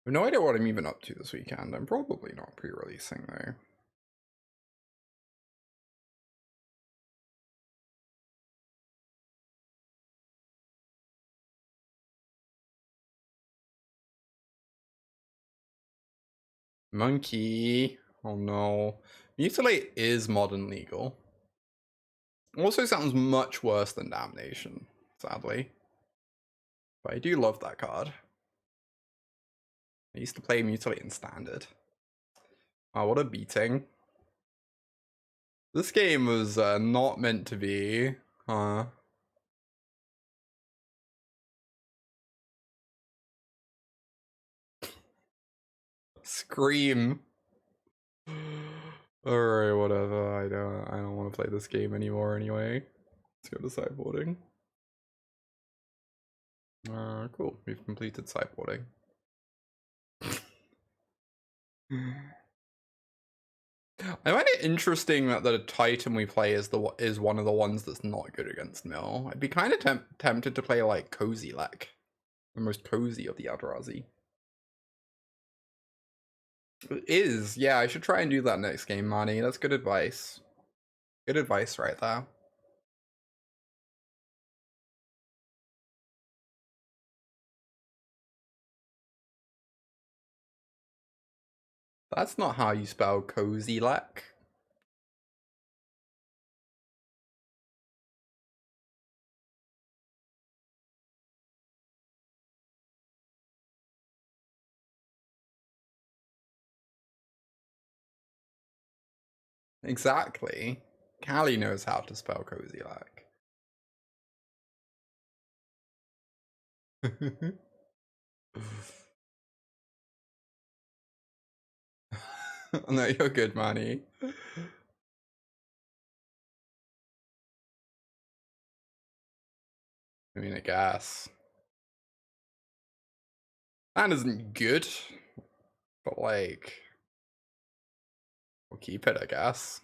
I have no idea what I'm even up to this weekend. I'm probably not pre-releasing though. Monkey. Oh no. Mutilate is modern legal. Also sounds much worse than Damnation, sadly. But I do love that card. I used to play Mutilate in Standard. Oh, what a beating. This game was not meant to be. Scream. Alright, whatever. I don't want to play this game anymore anyway. Let's go to sideboarding. Cool. We've completed sideboarding. I find it interesting that the Titan we play is one of the ones that's not good against Mill. I'd be kind of tempted to play like Cozy Lek, the most cozy of the Eldrazi. It is, yeah. I should try and do that next game, Manny. That's good advice. Good advice right there. That's not how you spell Cozy Lek. Exactly. Callie knows how to spell Cozy Lek. No, you're good, Manny. I mean, I guess. That isn't good, but like, we'll keep it, I guess.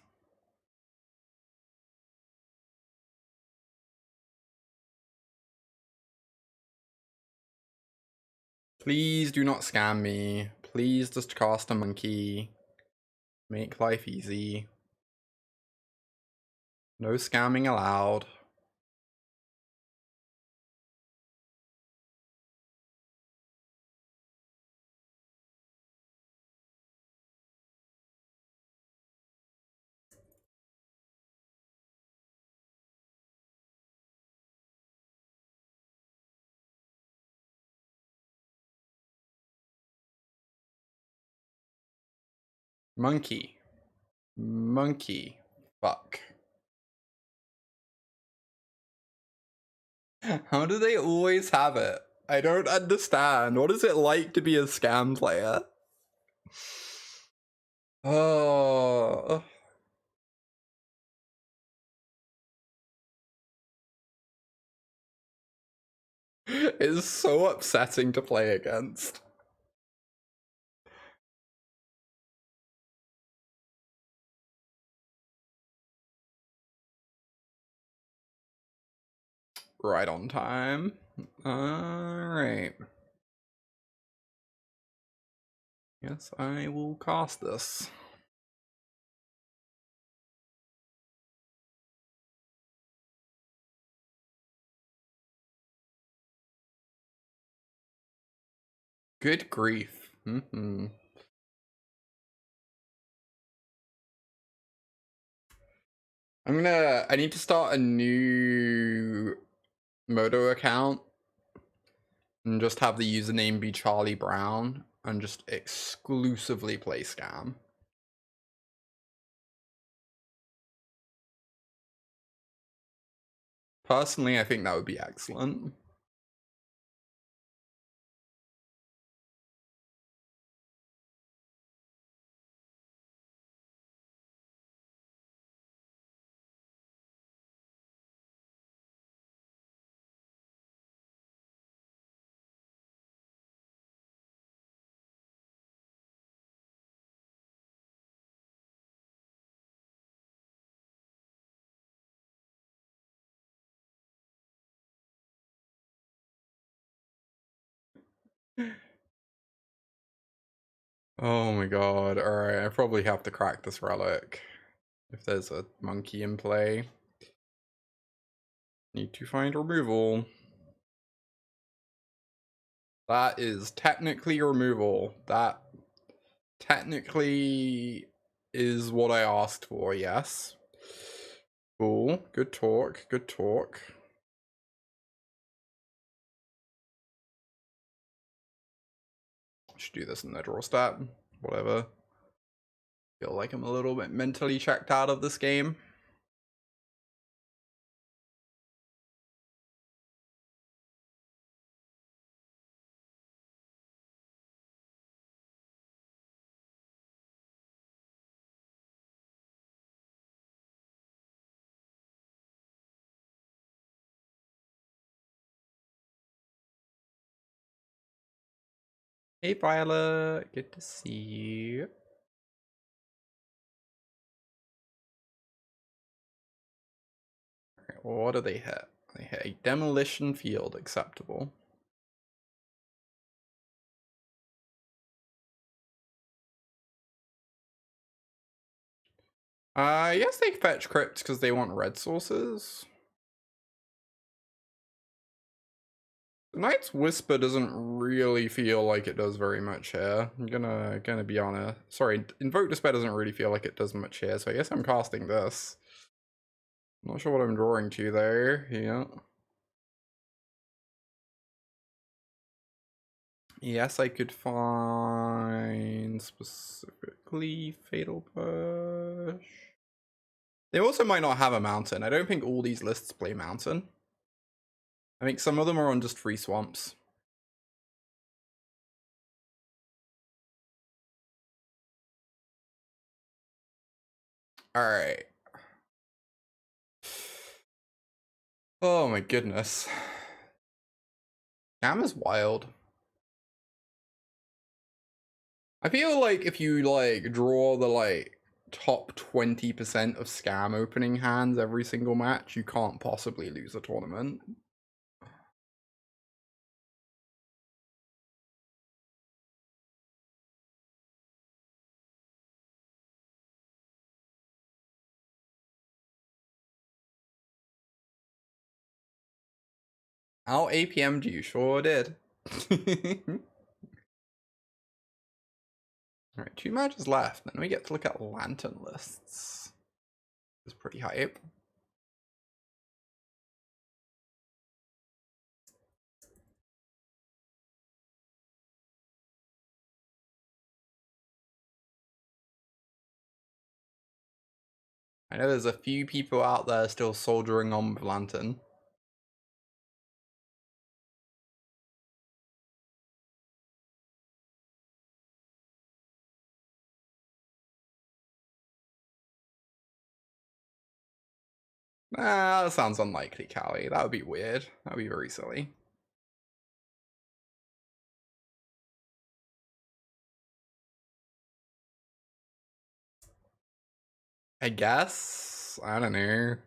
Please do not scam me. Please just cast a monkey. Make life easy. No scamming allowed. Monkey. Monkey. Fuck. How do they always have it? I don't understand. What is it like to be a scam player? Oh. It's so upsetting to play against. Right on time. Alright. Yes, I will cast this. Good grief. I need to start a new Moto account and just have the username be Charlie Brown and just exclusively play scam. Personally, I think that would be excellent. Oh my god, alright, I probably have to crack this relic. If there's a monkey in play. Need to find removal. That is technically removal. That technically is what I asked for, yes. Cool. Good talk. Good talk. Should do this in the draw stat. Whatever. Feel like I'm a little bit mentally checked out of this game. Hey Violet, good to see you. Alright, what do they hit? They hit a demolition field, acceptable. Yes, they fetch crypts because they want red sources. The Knight's Whisper doesn't really feel like it does very much here. I'm gonna be honest. Sorry, Invoke Despair doesn't really feel like it does much here, so I guess I'm casting this. I'm not sure what I'm drawing to there. Yeah. Yes, I could find specifically Fatal Push. They also might not have a mountain. I don't think all these lists play mountain. I think some of them are on just free swamps. Alright. Oh my goodness. Scam is wild. I feel like if you like draw the like top 20% of scam opening hands every single match, you can't possibly lose a tournament. Out APM'd you, sure did. Alright, 2 matches left, then we get to look at lantern lists. It's pretty hype. I know there's a few people out there still soldiering on with lantern. That sounds unlikely, Callie. That would be weird. That would be very silly. I guess. I don't know.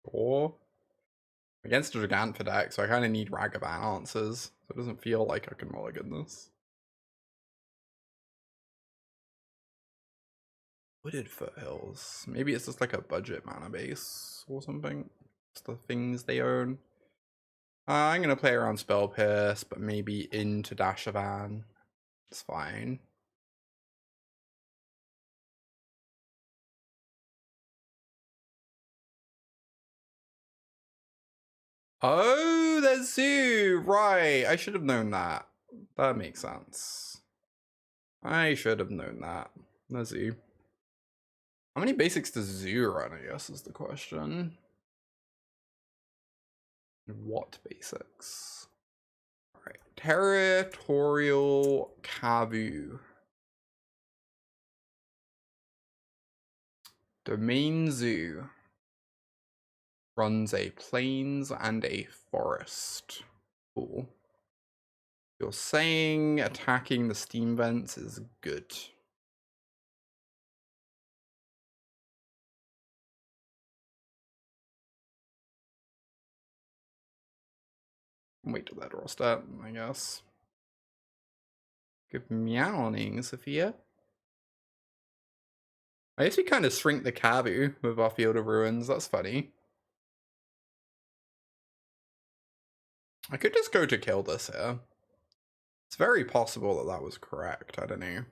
Or against a Gigant deck, so I kind of need Ragavan answers. So it doesn't feel like I can mulligan this. Wooded Foothills. Maybe it's just like a budget mana base or something. It's the things they own. I'm gonna play around Spell Pierce, but maybe into Dashavan. It's fine. Oh, there's Zoo! Right, I should have known that. That makes sense. I should have known that. There's Zoo. How many basics does Zoo run, I guess, is the question. What basics? Alright, Territorial Kavu. Domain Zoo runs a plains and a forest. Cool. You're saying attacking the steam vents is good. Wait till that draw step, I guess. Good meowing, Sophia. I guess we kind of shrink the Kavu with our Field of Ruins. That's funny. I could just go to kill this here. It's very possible that that was correct. I don't know.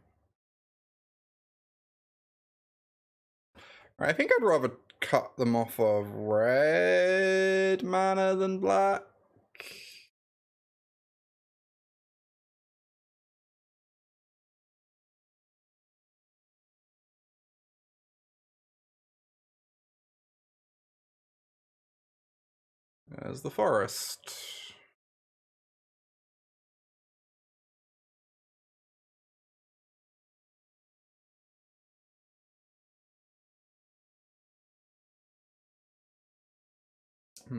I think I'd rather cut them off of red mana than black. There's the forest.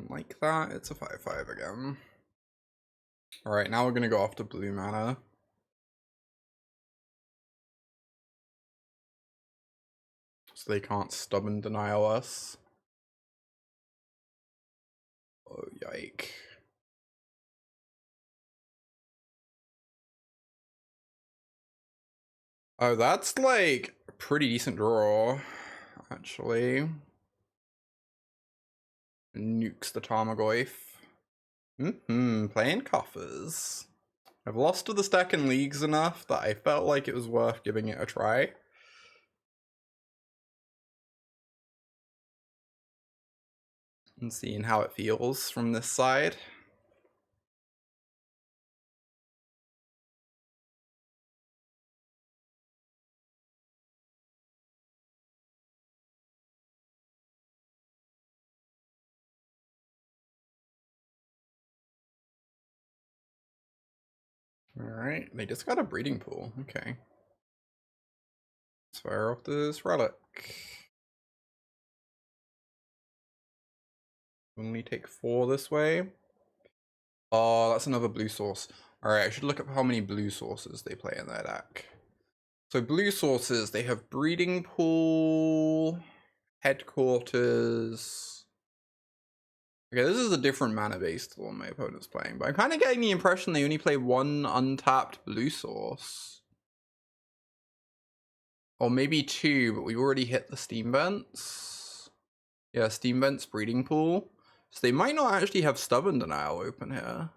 Like that, it's a 5/5 again. Alright, now we're gonna go after blue mana. So they can't stubborn denial us. Oh, yike. Oh, that's like a pretty decent draw, actually. Nukes the Tarmogoyf. Playing Coffers. I've lost to the stack in leagues enough that I felt like it was worth giving it a try. And seeing how it feels from this side. Alright, they just got a breeding pool. Okay. Let's fire off this relic. Only take 4 this way. Oh, that's another blue source. Alright, I should look up how many blue sources they play in their deck. So blue sources, they have breeding pool, headquarters. Okay, this is a different mana base to the one my opponent's playing, but I'm kind of getting the impression they only play one untapped blue source. Or maybe 2, but we've already hit the steam vents. Yeah, steam vents breeding pool. So they might not actually have stubborn denial open here.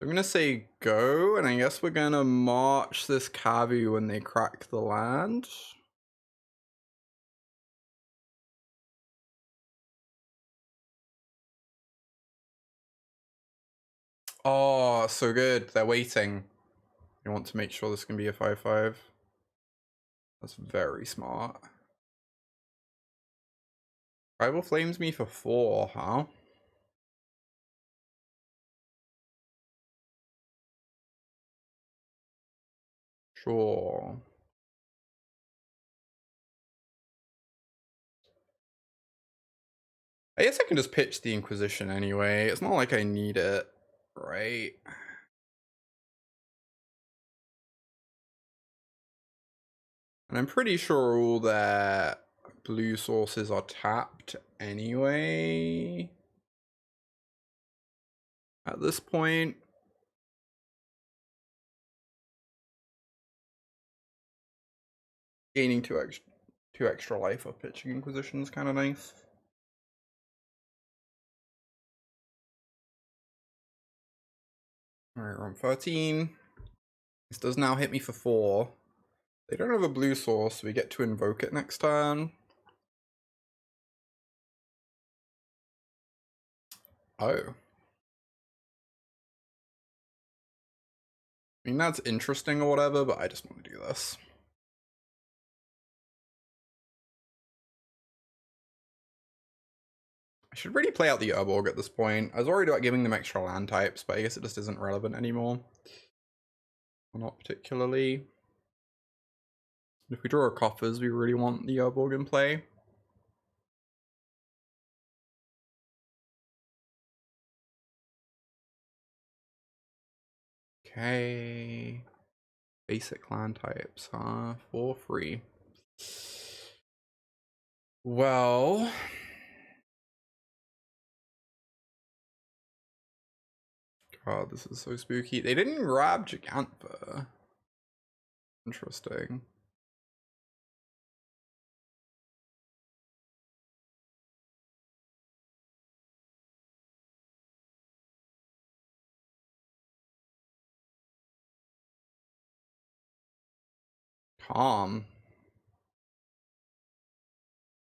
I'm gonna say go, and I guess we're gonna march this Kavu when they crack the land. Oh, so good. They're waiting. They want to make sure this can be a 5/5. That's very smart. Rival flames me for 4, huh? Sure. I guess I can just pitch the Inquisition anyway. It's not like I need it, right? And I'm pretty sure all their blue sources are tapped anyway. At this point. Gaining two extra life of pitching Inquisition is kind of nice. Alright, we're on 13. This does now hit me for 4. They don't have a blue source, so we get to invoke it next turn. Oh. I mean, that's interesting or whatever, but I just want to do this. I should really play out the Urborg at this point. I was worried about giving them extra land types, but I guess it just isn't relevant anymore. Well, not particularly. If we draw a Coffers, we really want the Urborg in play. Okay. Basic land types, huh? 4 free. Well. God, this is so spooky. They didn't grab Gigantha. Interesting. calm.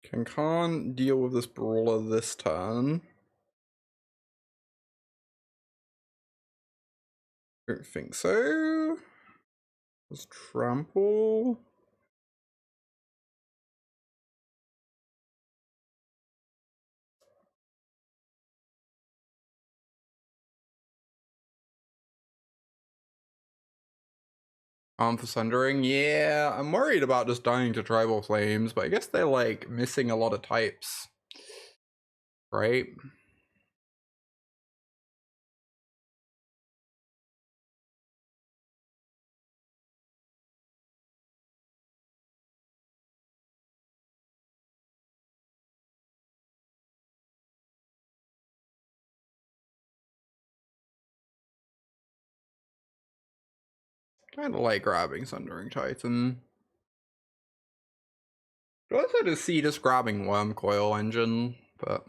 Can Khan deal with this brawler this turn? Don't think so. Let's trample. Arm for Sundering? Yeah, I'm worried about just dying to Tribal Flames, but I guess they're like missing a lot of types. Right? Kinda like grabbing Sundering Titan. I'd also just see just grabbing Worm Coil Engine, but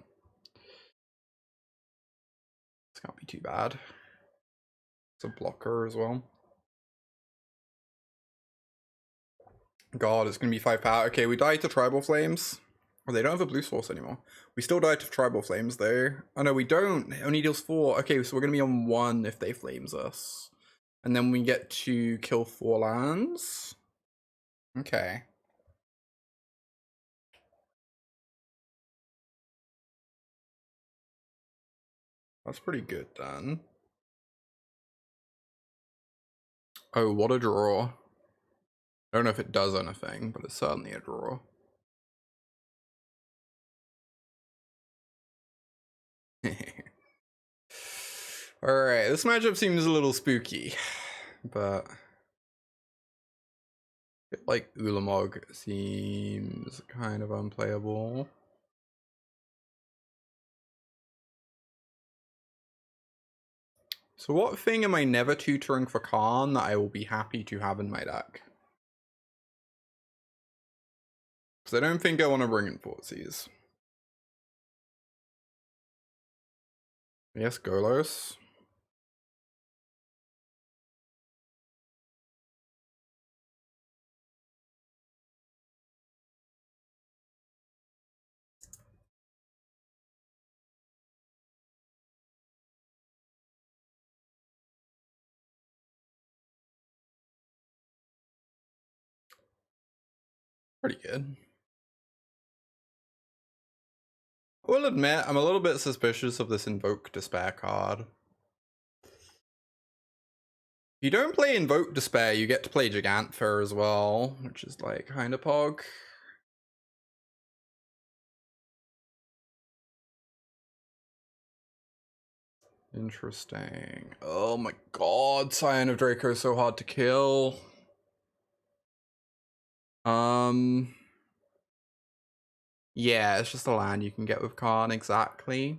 it's can't be too bad. It's a blocker as well. God, it's gonna be 5 power. Okay, we died to Tribal Flames. Oh, they don't have a blue source anymore. We still died to Tribal Flames though. Oh no, we don't. It only deals 4. Okay, so we're gonna be on 1 if they flames us. And then we get to kill 4 lands. Okay. That's pretty good then. Oh, what a draw. I don't know if it does anything, but it's certainly a draw. Alright, this matchup seems a little spooky, but like Ulamog seems kind of unplayable. So what thing am I never tutoring for Khan that I will be happy to have in my deck? Because I don't think I want to bring in Fortsies. Yes, Golos. Pretty good. I will admit, I'm a little bit suspicious of this Invoke Despair card. If you don't play Invoke Despair, you get to play Giganther as well, which is like kind of pog. Interesting. Oh my god, Scion of Draco is so hard to kill. Yeah, it's just a land you can get with Khan, exactly.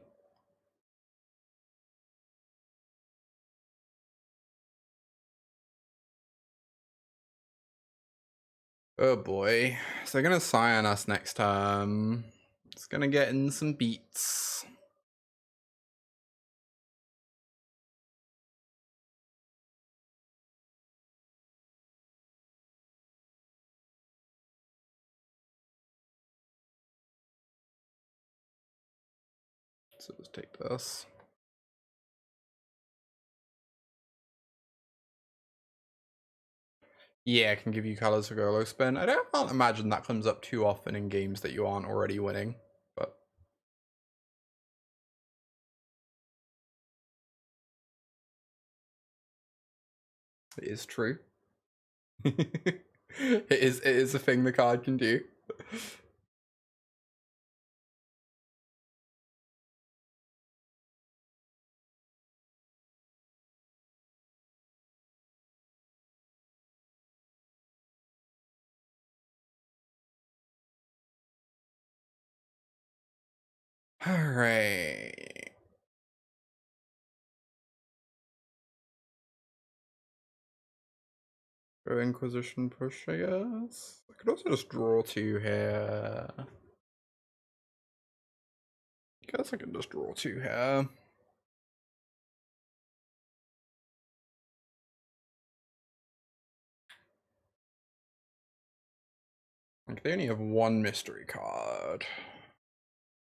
Oh boy. So they're gonna Scion us next turn. It's gonna get in some beats. So let's take this. Yeah, it can give you colors for Golo Spin. I can't imagine that comes up too often in games that you aren't already winning, but it is true. It is a thing the card can do. Alright. Go Inquisition push, I guess. I could also just draw 2 here. I guess I can just draw 2 here. Like, they only have one mystery card.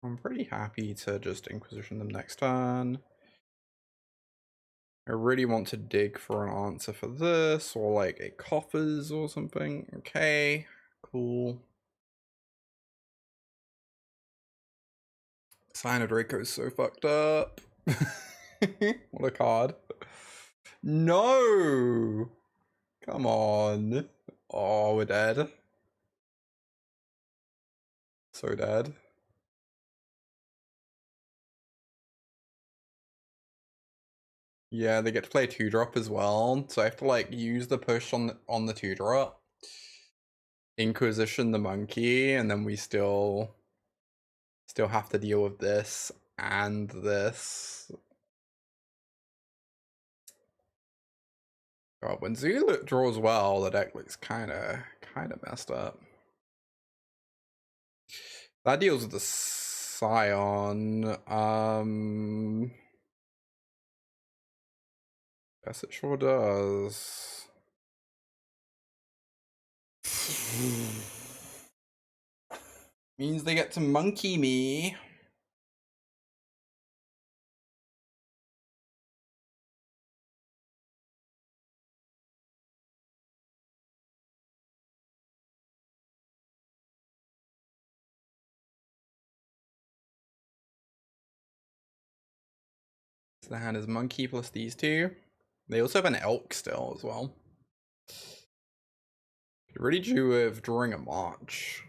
I'm pretty happy to just Inquisition them next turn. I really want to dig for an answer for this, or like a Coffers or something. Okay, cool. Sign of Draco is so fucked up. What a card. No! Come on. Oh, we're dead. So dead. Yeah, they get to play 2-drop as well, so I have to like use the push on the 2-drop. Inquisition the monkey, and then we still have to deal with this and this. God, when Zulu draws well, the deck looks kind of messed up. That deals with the Scion. Yes, it sure does. Means they get to monkey me. So the hand is monkey plus these two. They also have an elk still as well. Could really do with drawing a march.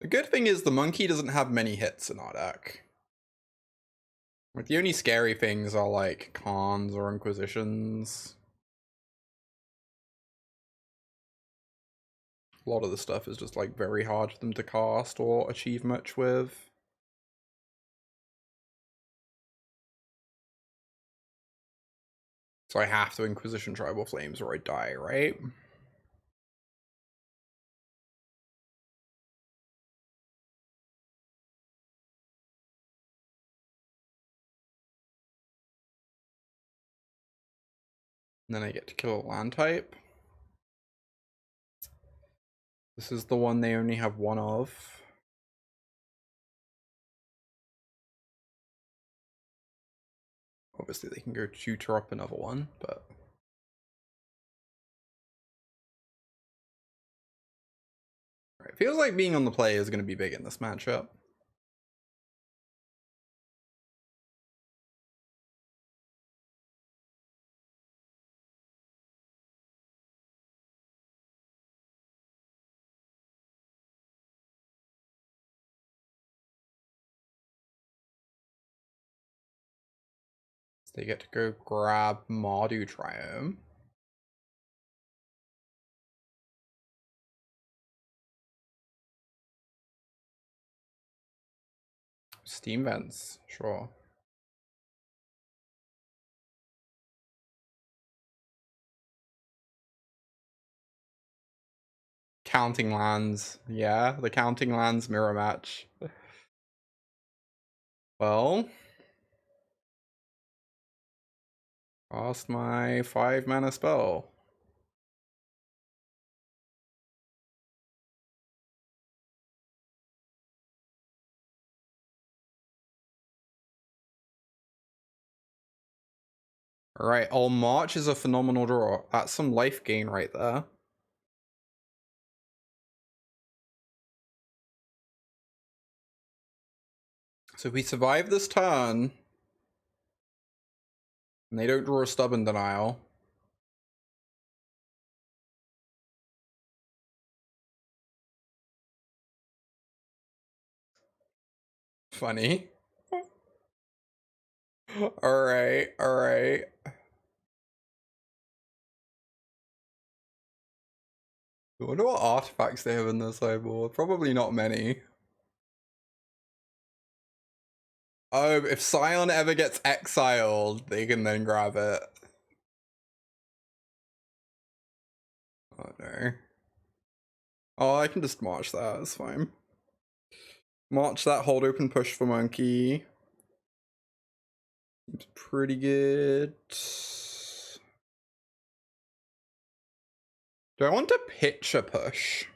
The good thing is the monkey doesn't have many hits in our deck. Like, the only scary things are like cons or inquisitions. A lot of the stuff is just like very hard for them to cast or achieve much with. So I have to Inquisition Tribal Flames or I die, right? And then I get to kill a land type. This is the one they only have one of. Obviously they can go tutor up another one, but... Right, feels like being on the play is going to be big in this matchup. So they get to go grab Mardu Triome. Steam Vents, sure. Counting lands, yeah, the counting lands mirror match. Well, cast my 5-mana spell. Alright, all March is a phenomenal draw. That's some life gain right there. So if we survive this turn, and they don't draw a Stubborn Denial, funny. Alright, alright. I wonder what artifacts they have in their sideboard. Probably not many. Oh, if Scion ever gets exiled, they can then grab it. Oh no. Oh, I can just march that, it's fine. March that, hold open push for monkey. It's pretty good. Do I want to pitch a push?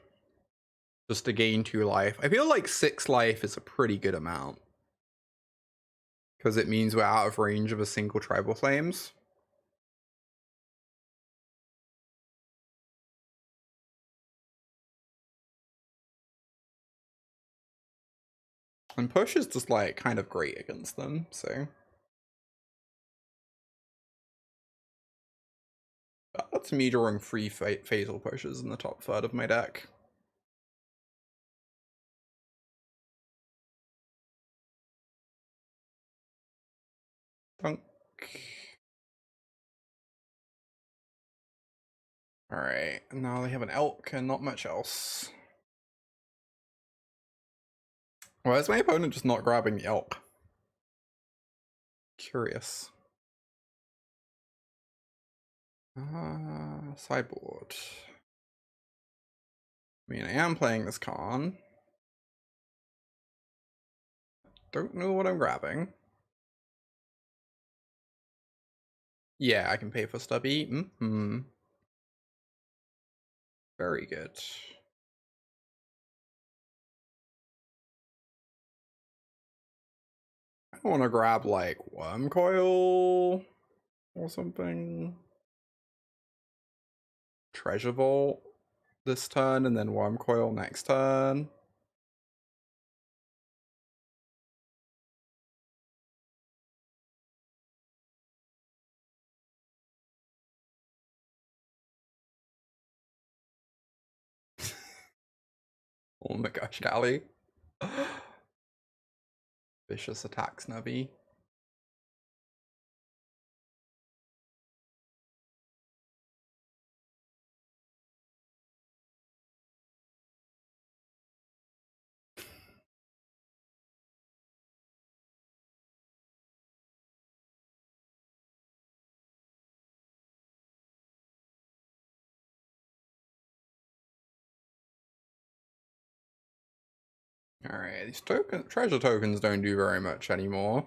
Just to gain 2 life? I feel like 6 life is a pretty good amount. Because it means we're out of range of a single tribal flames. And push is just like kind of great against them, so. That's me drawing 3 phasal pushes in the top third of my deck. Dunk. Alright, now they have an elk and not much else. Why is my opponent just not grabbing the elk? Curious. Sideboard. I mean, I am playing this con. Don't know what I'm grabbing. Yeah, I can pay for stubby. Very good. I want to grab like Worm Coil or something. Treasure Vault this turn and then Worm Coil next turn. Oh my gosh, Callie. Vicious attack Snubby. Alright, these treasure tokens don't do very much anymore.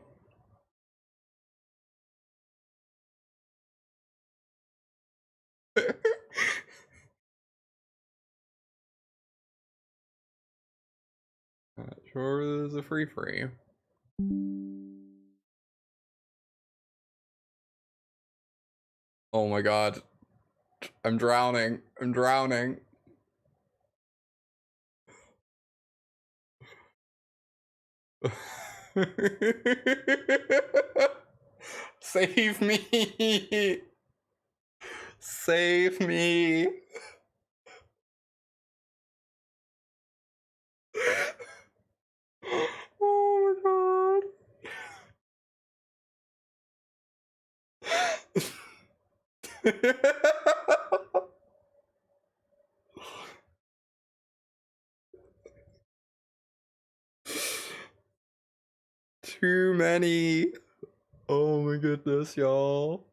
Sure is a free. Oh my god. I'm drowning. I'm drowning. Save me. Save me. Oh my god. Too many. Oh my goodness, y'all.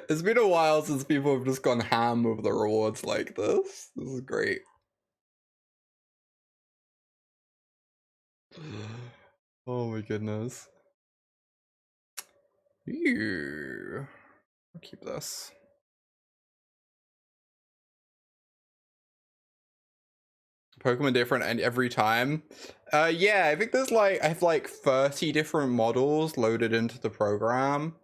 It's been a while since people have just gone ham with the rewards like this. This is great. Oh my goodness. Ew. I'll keep this. Pokemon different and every time. Yeah, I think there's like I have like 30 different models loaded into the program.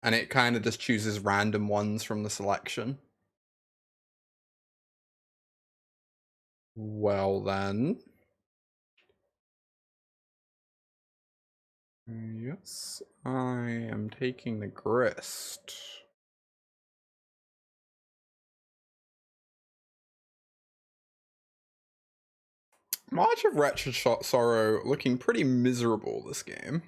And it kind of just chooses random ones from the selection. Well then. Yes, I am taking the grist. March of Wretched Sorrow looking pretty miserable this game.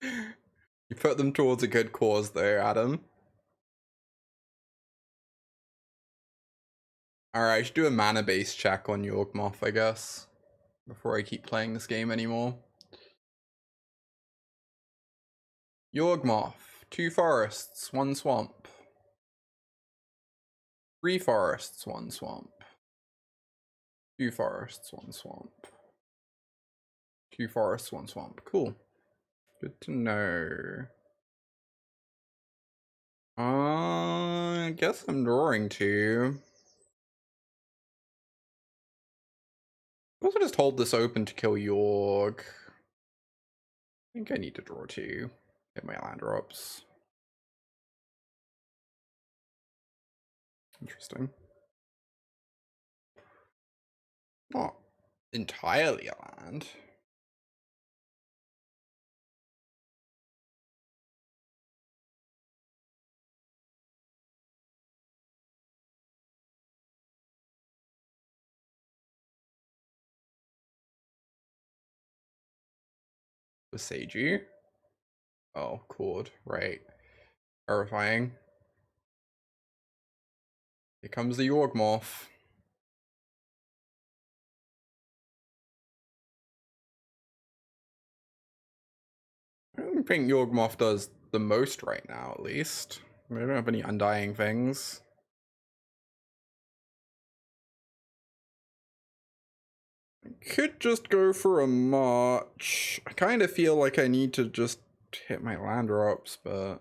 You put them towards a good cause though, Adam. Alright, I should do a mana base check on Yawgmoth, I guess. Before I keep playing this game anymore. Yawgmoth. 2 forests, 1 swamp. 3 forests, 1 swamp. 2 forests, 1 swamp. 2 forests, 1 swamp. Cool. Good to know. I guess I'm drawing 2. I'll also just hold this open to kill Yorg. I think I need to draw 2. Get my land drops. Interesting. Not entirely a land. Beseiju. Oh, chord, right. Terrifying. Here comes the Yawgmoth. I don't think Yawgmoth does the most right now, at least. We don't have any undying things. Could just go for a march. I kind of feel like I need to just hit my land drops, but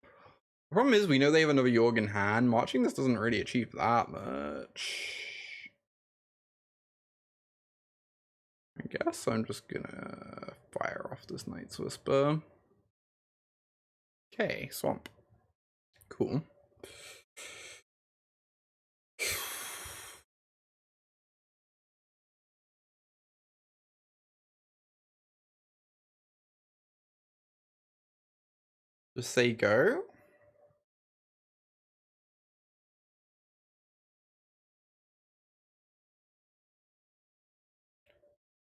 the problem is we know they have another Yorg in hand. Marching this doesn't really achieve that much. I guess I'm just gonna fire off this Night's Whisper. Okay, swamp. Cool. Just say go.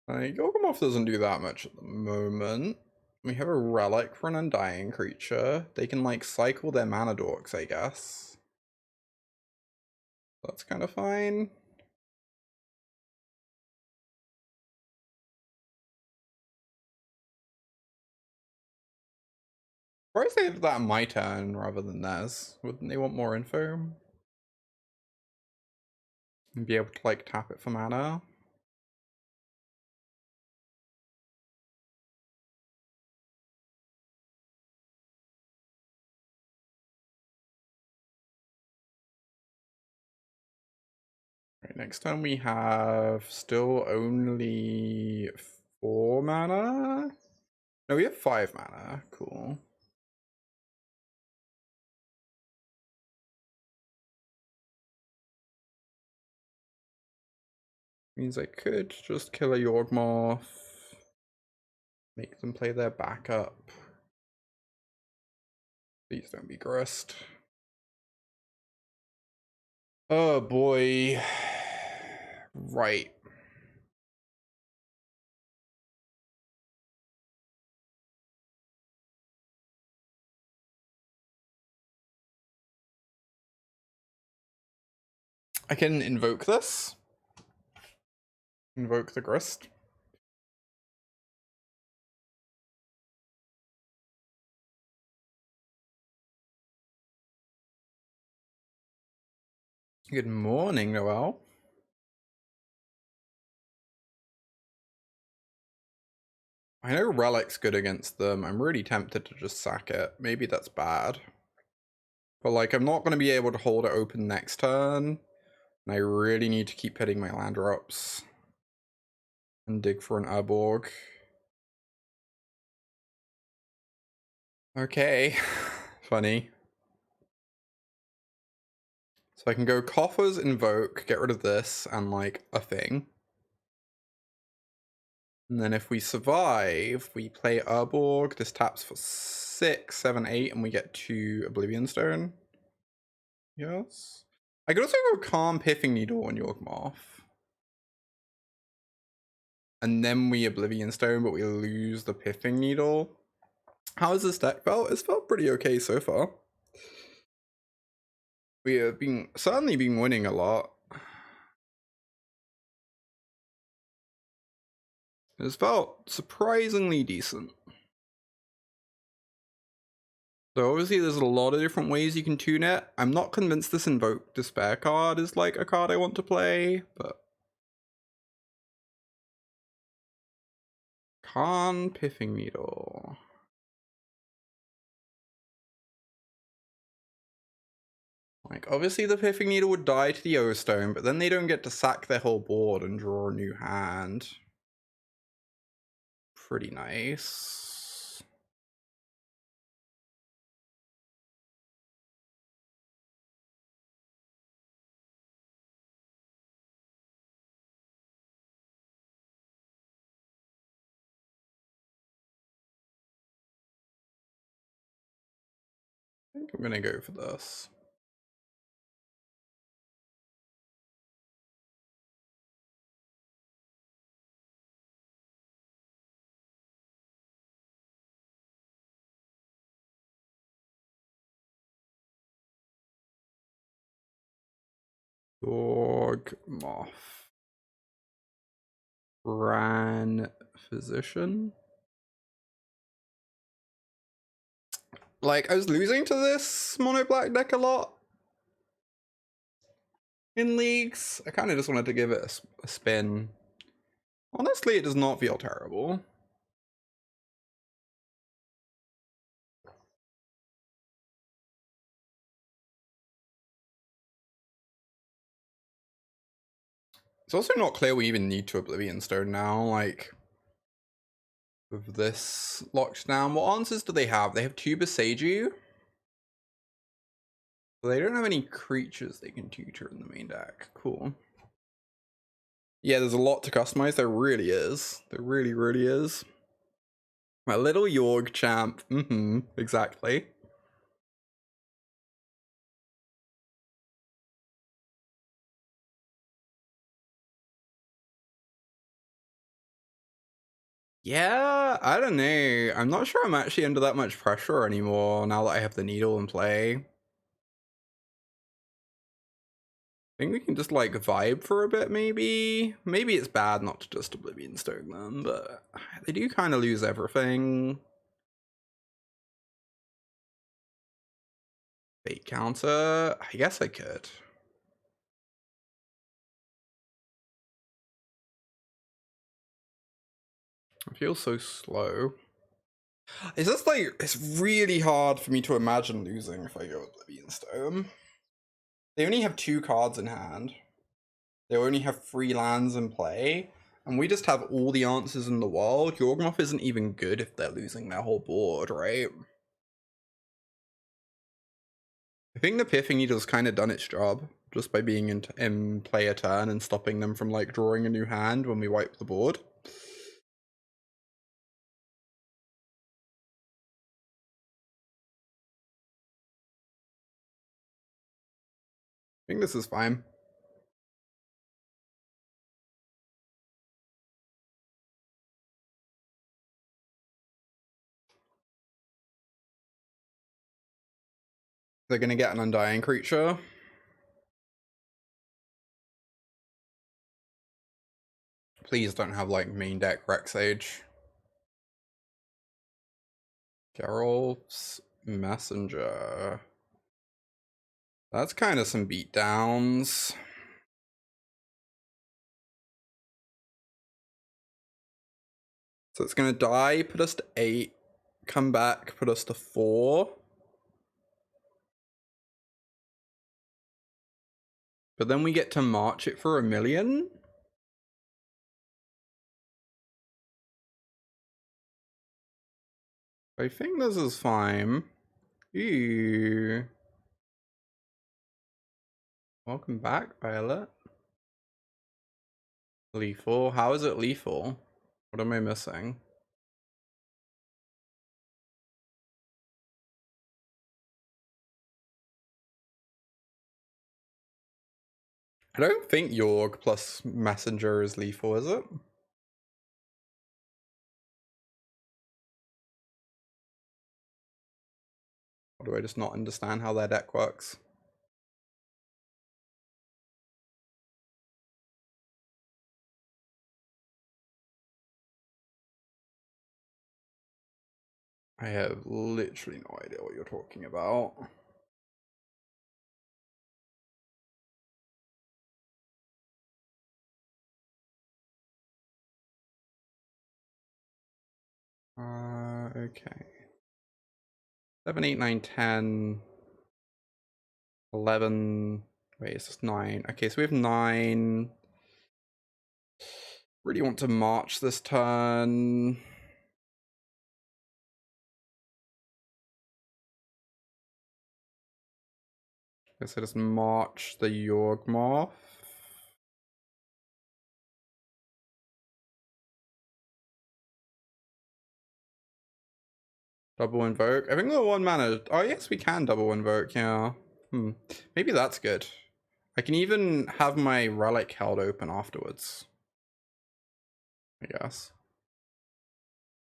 Yawgmoth doesn't do that much at the moment. We have a relic for an undying creature. They can like cycle their mana dorks, I guess. That's kind of fine. Why is they have that on my turn rather than theirs? Wouldn't they want more info? And be able to like tap it for mana? Right, next time we have still only 4 mana? No, we have 5 mana. Cool. Means I could just kill a Yawgmoth. Make them play their backup. Please don't be grist. Oh boy. Right. I can invoke this. Invoke the grist. Good morning, Noel. I know Relic's good against them. I'm really tempted to just sack it. Maybe that's bad. But like, I'm not going to be able to hold it open next turn. And I really need to keep hitting my land drops. And dig for an Urborg. Okay. Funny. So I can go Coffers, Invoke, get rid of this, and like a thing. And then if we survive, we play Urborg. This taps for 6, 7, 8, and we get 2 Oblivion Stone. Yes. I could also go Calm Pithing Needle on Yawgmoth. And then we Oblivion Stone, but we lose the Pithing Needle. How has this deck felt? It's felt pretty okay so far. We have certainly been winning a lot. It's felt surprisingly decent. So obviously there's a lot of different ways you can tune it. I'm not convinced this Invoke Despair card is like a card I want to play, but Khan Pithing Needle. Like, obviously the Pithing Needle would die to the O-Stone, but then they don't get to sack their whole board and draw a new hand. Pretty nice. I think I'm gonna go for this. Dog Moth. Ran Physician. Like, I was losing to this mono black deck a lot in leagues. I kind of just wanted to give it a spin. Honestly, it does not feel terrible. It's also not clear we even need to Oblivion Stone now, like, with this locked down. What answers do they have? They have 2 Beseiju. But they don't have any creatures they can tutor in the main deck. Cool. Yeah, there's a lot to customize. There really is. There really, really is. My little Yorg champ. Exactly. Yeah, I don't know. I'm not sure I'm actually under that much pressure anymore now that I have the needle in play. I think we can just like vibe for a bit, maybe. Maybe it's bad not to just Oblivion Stone them, but they do kind of lose everything. Fate counter. I guess I could. I feel so slow. It's just like, it's really hard for me to imagine losing if I go Oblivion Stone. They only have 2 cards in hand. They only have 3 lands in play. And we just have all the answers in the world. Yorgmoth isn't even good if they're losing their whole board, right? I think the Pithing Needle's kind of done its job. Just by being in play a turn and stopping them from like drawing a new hand when we wipe the board. I think this is fine. They're gonna get an Undying creature. Please don't have like main deck Rexage. Geralt's Messenger. That's kind of some beatdowns. So it's gonna die, put us to 8, come back, put us to 4. But then we get to march it for 1,000,000? I think this is fine. Ew. Welcome back, Violet. Lethal? How is it lethal? What am I missing? I don't think Yorg plus Messenger is lethal, is it? Or do I just not understand how their deck works? I have literally no idea what you're talking about. Okay. 7, 8, 9, 10, 11. Wait, it's just 9. Okay, so we have 9. Really want to march this turn. Guess I just march the Yawgmoth. Double invoke. I think the 1 mana. Oh, yes, we can double invoke, yeah. Maybe that's good. I can even have my relic held open afterwards, I guess.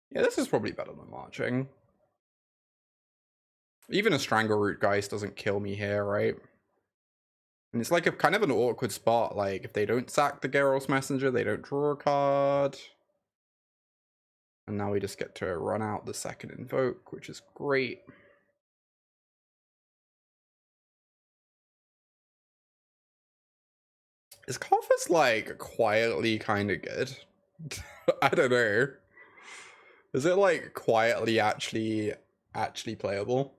Yeah, this is probably better than marching. Even a Strangleroot Geist doesn't kill me here, right? And it's like a kind of an awkward spot. Like, if they don't sack the Geralt's Messenger, they don't draw a card. And now we just get to run out the second invoke, which is great. Is Coffers like quietly kind of good? I don't know. Is it like quietly actually playable?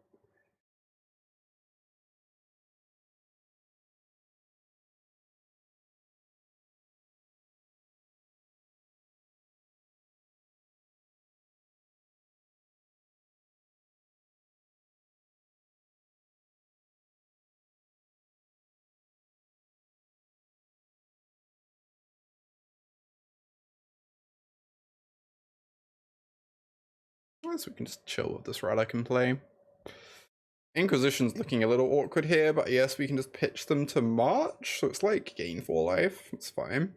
I guess we can just chill with this relic and play. Inquisition's looking a little awkward here, but yes, we can just pitch them to March, so it's like gain 4 life. It's fine.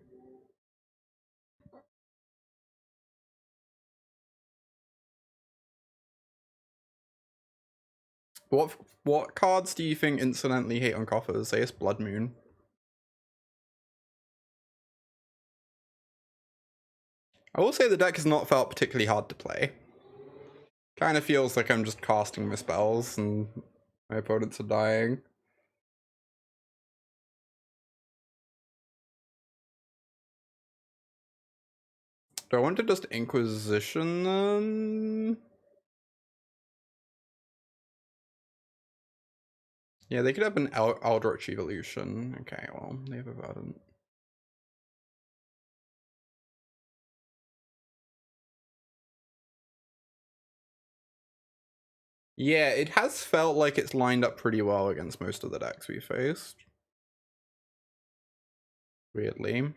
What cards do you think incidentally hate on Coffers? Say it's Blood Moon. I will say the deck has not felt particularly hard to play. Kind of feels like I'm just casting my spells and my opponents are dying. Do I want to just Inquisition them? Yeah, they could have an Eldritch Evolution. Okay, well, they have a Verdant. Yeah, it has felt like it's lined up pretty well against most of the decks we faced. Weirdly.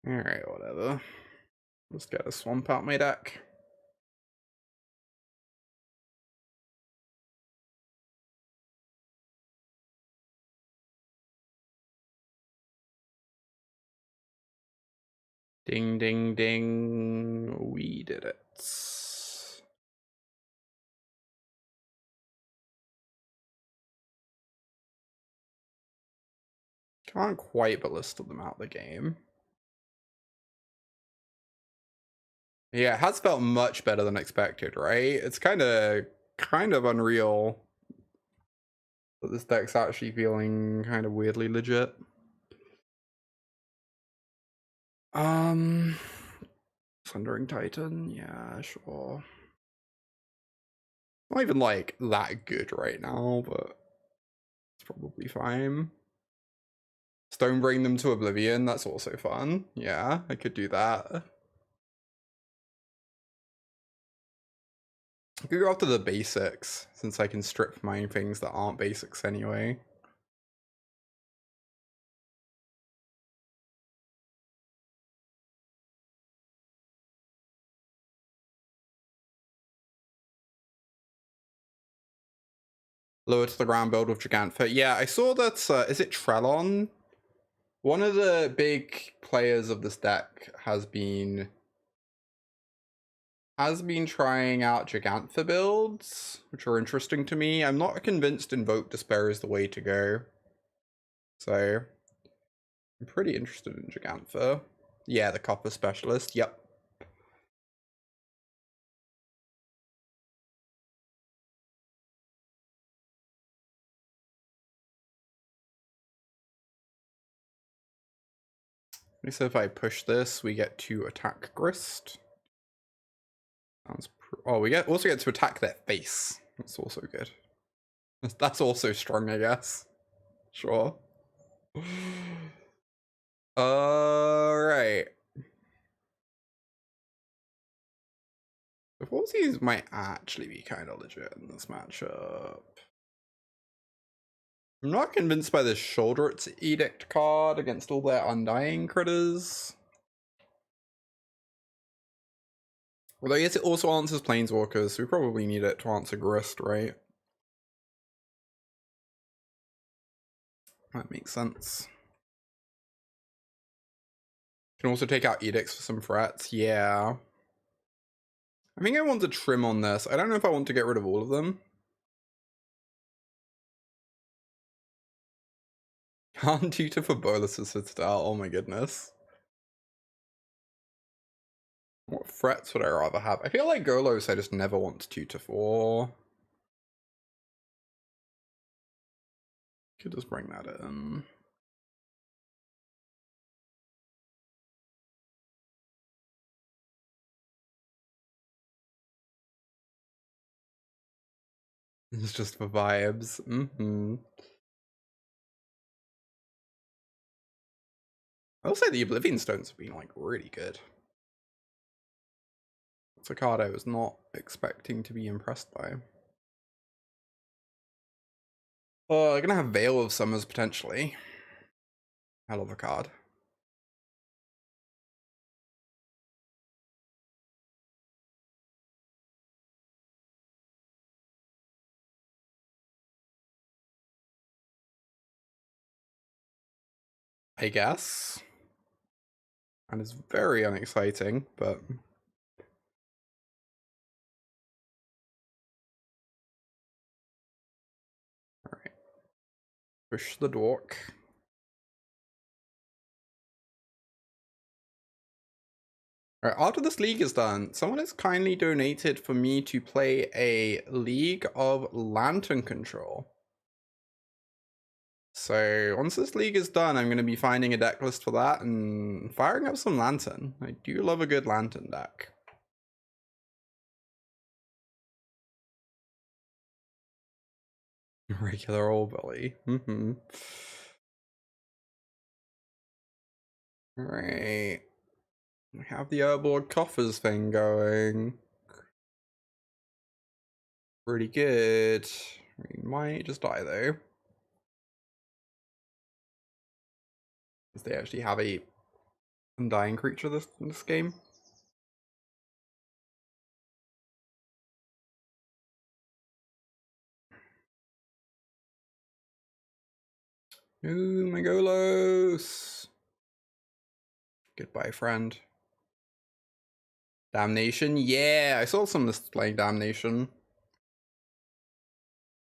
Alright, whatever. Just get a swamp out my deck. Ding, ding, ding. We did it. Can't quite ballista them out the game. Yeah, it has felt much better than expected, right? It's kind of unreal that this deck's actually feeling kind of weirdly legit. Sundering Titan, yeah, sure. Not even like that good right now, but it's probably fine. Stonebring them to Oblivion, that's also fun. Yeah, I could do that. I could go after the basics, since I can strip mine things that aren't basics anyway. Lower to the ground build with Gigantfer. Yeah, I saw that, is it Trellon? One of the big players of this deck has been trying out Gigantfer builds, which are interesting to me. I'm not convinced Invoke Despair is the way to go. So, I'm pretty interested in Gigantfer. Yeah, the Copper Specialist, yep. So if I push this, we get to attack Grist. Oh, we also get to attack their face. That's also good. That's also strong, I guess. Sure. Alright. The Forces might actually be kind of legit in this matchup. I'm not convinced by the Shoulder's Edict card against all their Undying critters. Although I guess it also answers Planeswalkers, so we probably need it to answer Grist, right? That makes sense. Can also take out Edicts for some threats, yeah. I think I want to trim on this. I don't know if I want to get rid of all of them. Can't tutor for Bolus's Citadel, oh my goodness. What threats would I rather have? I feel like Golos I just never want to tutor for. Could just bring that in. It's just for vibes. I'll say the Oblivion Stones have been like really good. It's a card I was not expecting to be impressed by. Oh, they're gonna have Veil of Summers potentially. Hell of a card. I guess. And it's very unexciting, but alright. Push the dork. Alright, after this league is done, someone has kindly donated for me to play a League of Lantern Control. So once this league is done, I'm going to be finding a deck list for that and firing up some Lantern. I do love a good Lantern deck. Regular old Billy. Alright. We have the Urborg Coffers thing going. Pretty good. We might just die though. Because they actually have a undying creature in this game. Ooh, my Golos. Goodbye, friend. Damnation? Yeah, I saw some lists playing Damnation.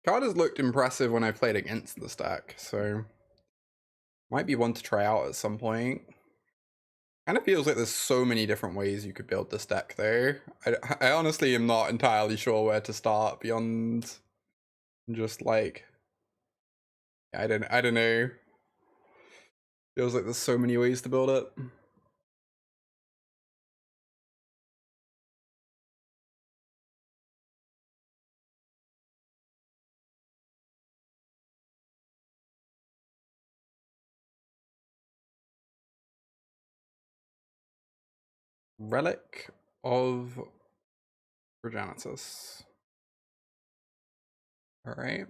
Card has looked impressive when I played against the stack, so might be one to try out at some point. Kind of feels like there's so many different ways you could build this deck though. I honestly am not entirely sure where to start beyond just like I don't know. Feels like there's so many ways to build it. Relic of Progenitus. Alright.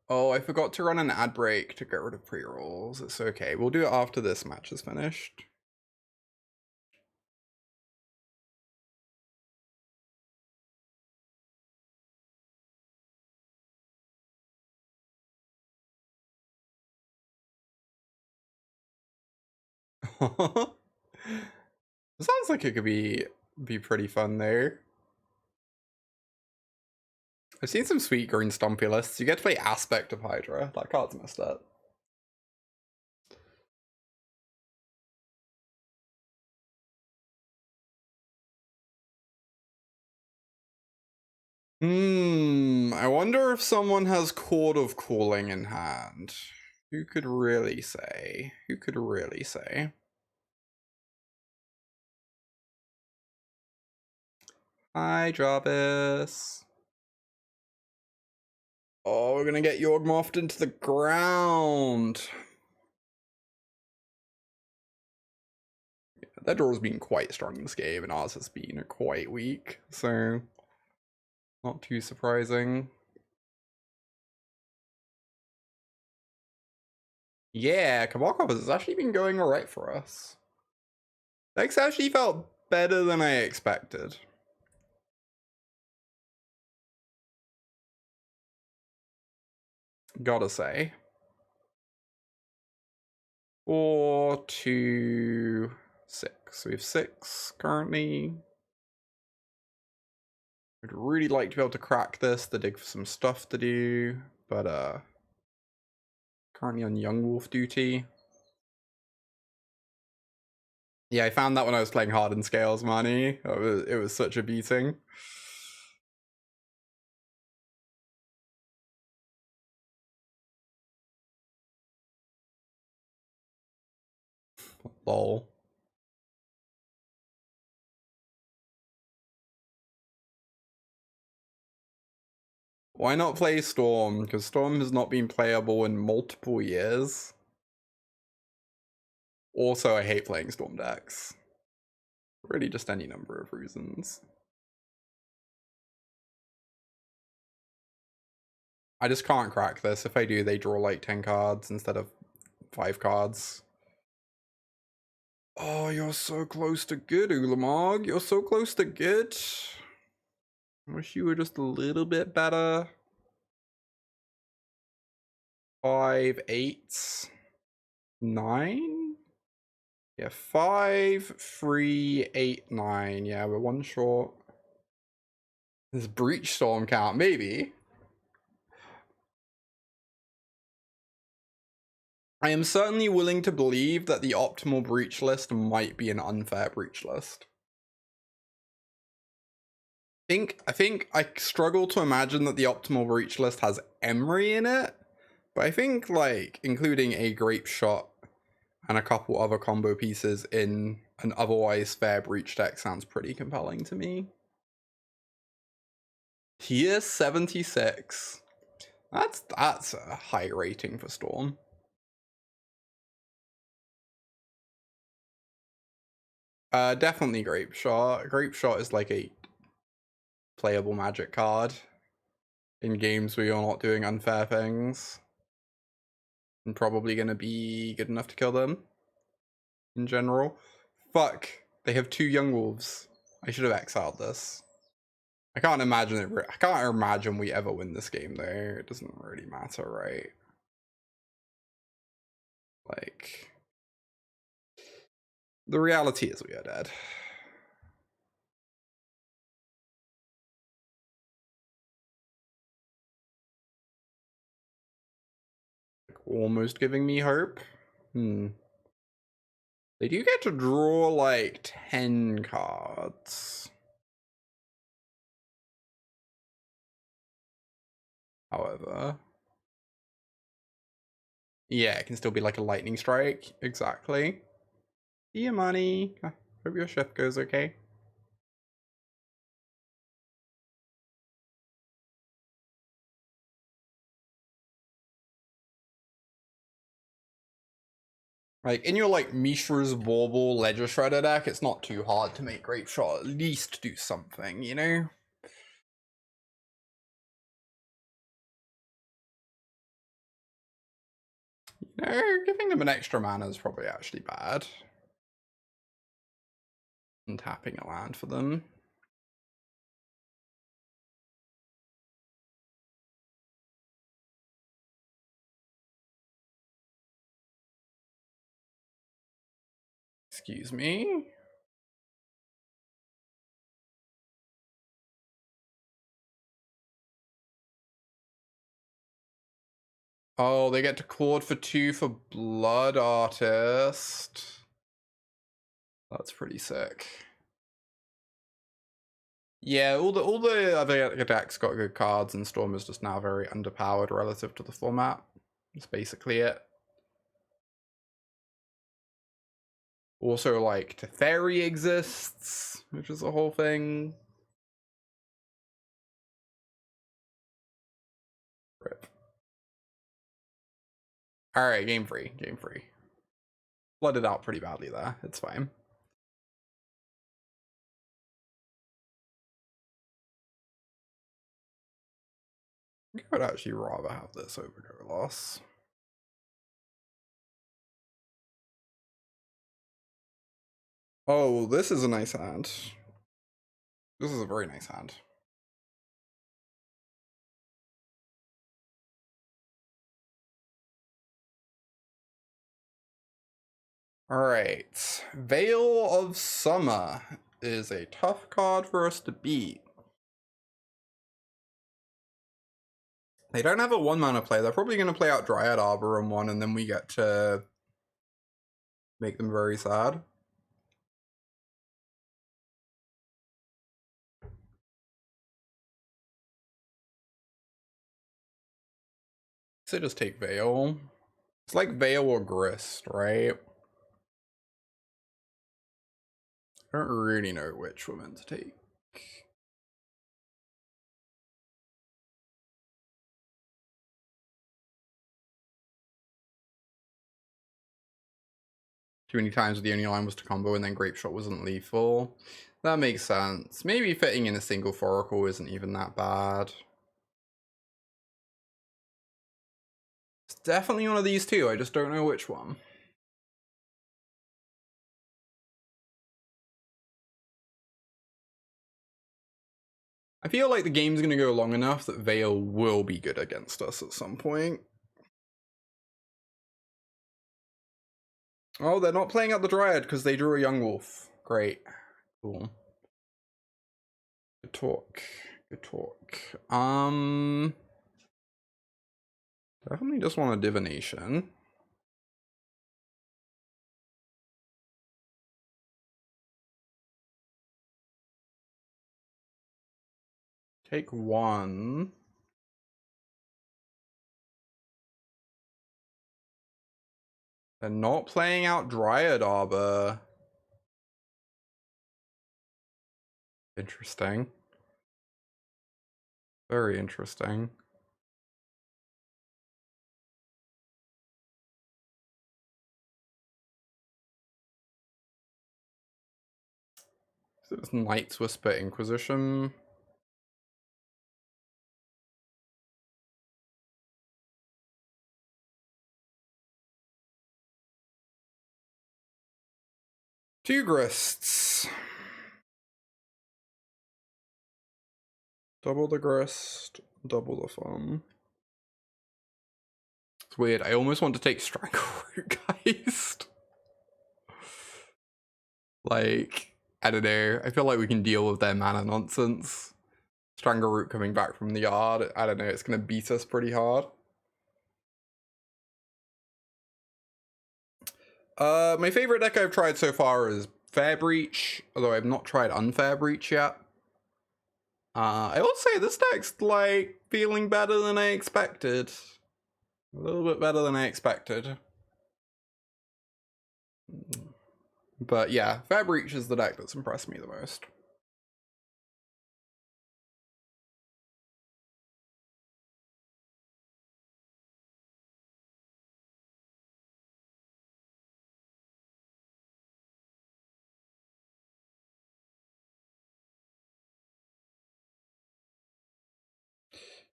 Oh, I forgot to run an ad break to get rid of pre-rolls. It's okay. We'll do it after this match is finished. Sounds like it could be pretty fun there. I've seen some sweet green Stompy lists. You get to play Aspect of Hydra. That card's messed up. I wonder if someone has Chord of Calling in hand. Who could really say? Who could really say? Hi, Jarvis. Oh, we're gonna get Yawgmoth'd into the ground. Yeah, their draw's been quite strong in this game, and ours has been quite weak, so not too surprising. Yeah, Coffers has actually been going alright for us. Dex actually felt better than I expected. Gotta say. 4, 2, 6. We have 6 currently. I'd really like to be able to crack this to dig for some stuff to do, but currently on Young Wolf duty. Yeah, I found that when I was playing Hardened Scales Money. It was such a beating. Lol. Why not play Storm? Because Storm has not been playable in multiple years. Also, I hate playing Storm decks. Really just any number of reasons. I just can't crack this. If I do, they draw like 10 cards instead of 5 cards. Oh, you're so close to good, Ulamog. You're so close to good. I wish you were just a little bit better. 5, 8, 9? Yeah, 5, 3, 8, 9. Yeah, we're one short. This Breach Storm count, maybe. I am certainly willing to believe that the optimal Breach list might be an unfair Breach list. I think I struggle to imagine that the optimal Breach list has Emery in it, but I think like including a Grape Shot and a couple other combo pieces in an otherwise fair Breach deck sounds pretty compelling to me. Tier 76. That's a high rating for Storm. Definitely Grape Shot. Grape Shot is like a playable Magic card in games where you're not doing unfair things. And probably gonna be good enough to kill them in general. Fuck, they have 2 Young Wolves. I should have exiled this. I can't imagine I can't imagine we ever win this game though. It doesn't really matter, right? Like, the reality is we are dead. Like, almost giving me hope. They do get to draw like 10 cards. However, yeah, it can still be like a lightning strike. Exactly. See you, money. Hope your shift goes okay. Like, in your, like, Mishra's Bauble Ledger Shredder deck, it's not too hard to make Grape Shot at least do something, you know? You know, giving them an extra mana is probably actually bad. And tapping a land for them. Excuse me. Oh, they get to Claude for 2 for Blood Artist. That's pretty sick. Yeah, all the other decks got good cards, and Storm is just now very underpowered relative to the format. That's basically it. Also, like, Teferi exists, which is the whole thing. Rip. Alright, game free. Game free. Flooded out pretty badly there. It's fine. I would actually rather have this over Go Loss. Oh, this is a nice hand. This is a very nice hand. Alright. Veil of Summer is a tough card for us to beat. They don't have a 1-mana play. They're probably going to play out Dryad Arbor on 1, and then we get to make them very sad. So just take Veil. It's like Veil or Grist, right? I don't really know which we're meant to take. Too many times where the only line was to combo and then Grape Shot wasn't lethal. That makes sense. Maybe fitting in a single Foracle isn't even that bad. It's definitely one of these two, I just don't know which one. I feel like the game's gonna go long enough that Veil will be good against us at some point. Oh, they're not playing out the Dryad because they drew a Young Wolf. Great. Cool. Good talk. Good talk. Definitely just want a Divination. Take 1. They're not playing out Dryad Arbor. Interesting. Very interesting. So it's Night's Whisper Inquisition. Two Grists. Double the Grist, double the fun. It's weird. I almost want to take Strangleroot Geist. Like, I don't know. I feel like we can deal with their mana nonsense. Strangleroot coming back from the yard. I don't know. It's going to beat us pretty hard. My favorite deck I've tried so far is Fair Breach, although I've not tried Unfair Breach yet. I will say this deck's like feeling better than I expected. A little bit better than I expected. But yeah, Fair Breach is the deck that's impressed me the most.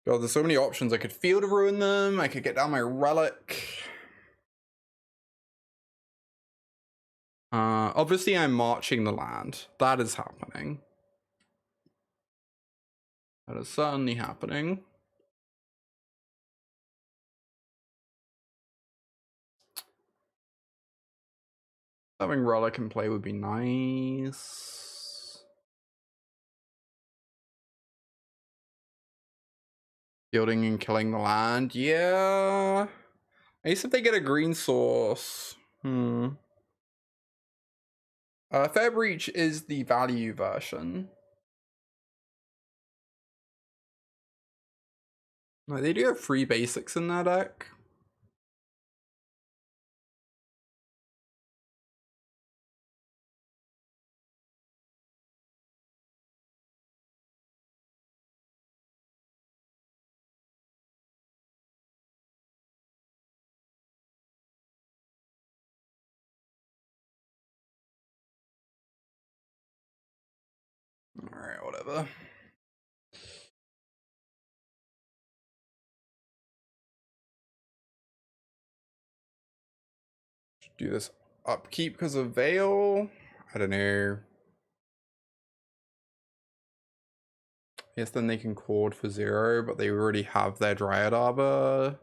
God, there's so many options. I could Field of Ruin them. I could get down my Relic. Obviously, I'm marching the land. That is happening. That is certainly happening. Having Relic in play would be nice. Building and killing the land, yeah. I guess if they get a green source. Fair Breach is the value version. No, they do have 3 basics in their deck. Alright, whatever. Do this upkeep because of Veil. I don't know. Yes, then they can chord for 0, but they already have their Dryad Arbor.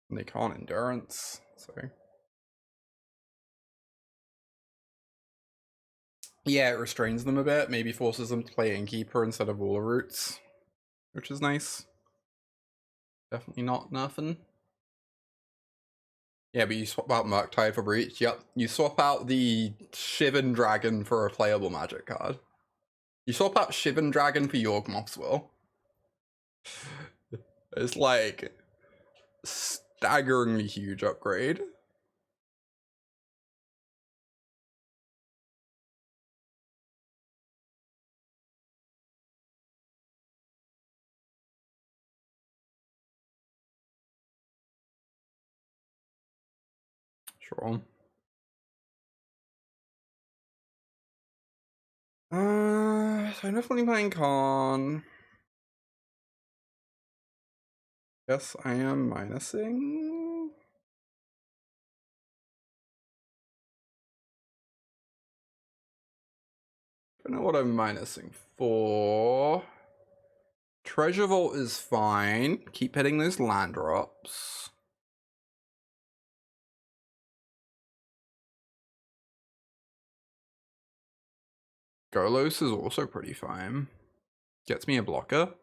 And they can't Endurance, so. Yeah, it restrains them a bit, maybe forces them to play Innkeeper instead of Ruler Roots, which is nice. Definitely not nothing. Yeah, but you swap out Murktide for Breach. Yep, you swap out the Shivan Dragon for a playable Magic card. You swap out Shivan Dragon for Yawgmoth's Will. It's like staggeringly huge upgrade. Sure. So I'm definitely playing Con. Yes, I am minusing. I don't know what I'm minusing for. Treasure Vault is fine. Keep hitting those land drops. Golos is also pretty fine. Gets me a blocker.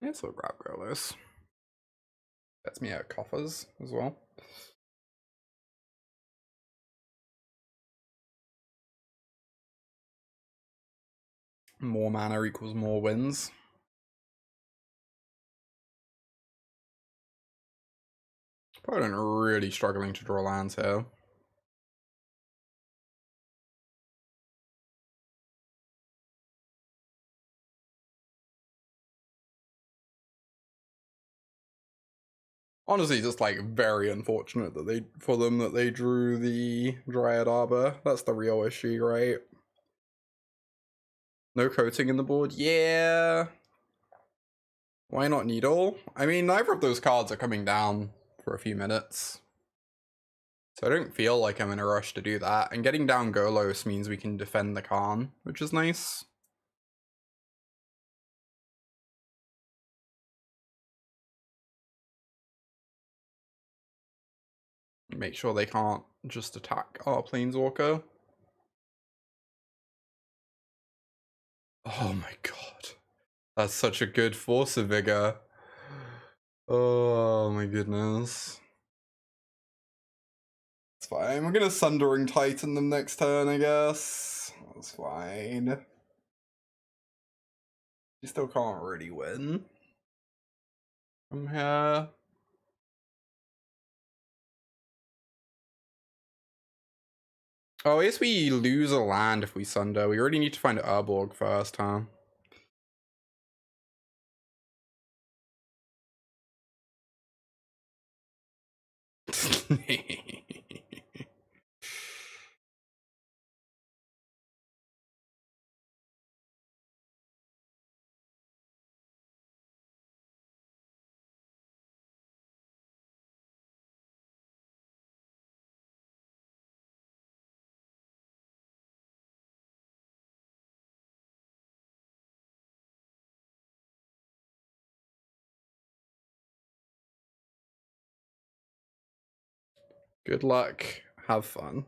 Yeah, so grab Golos. Gets me a Coffers as well. More mana equals more wins. Opponent really struggling to draw lands here. Honestly, just like very unfortunate that they drew the Dryad Arbor. That's the real issue, right? No coating in the board? Yeah. Why not Needle? I mean, neither of those cards are coming down for a few minutes. So I don't feel like I'm in a rush to do that. And getting down Golos means we can defend the Khan, which is nice. Make sure they can't just attack our Planeswalker. Oh my god. That's such a good Force of Vigor. Oh my goodness. It's fine. We're gonna Sundering Titan them next turn, I guess. That's fine. You still can't really win from here. Oh, I guess we lose a land if we Sunder. We already need to find Urborg first, huh? Good luck. Have fun.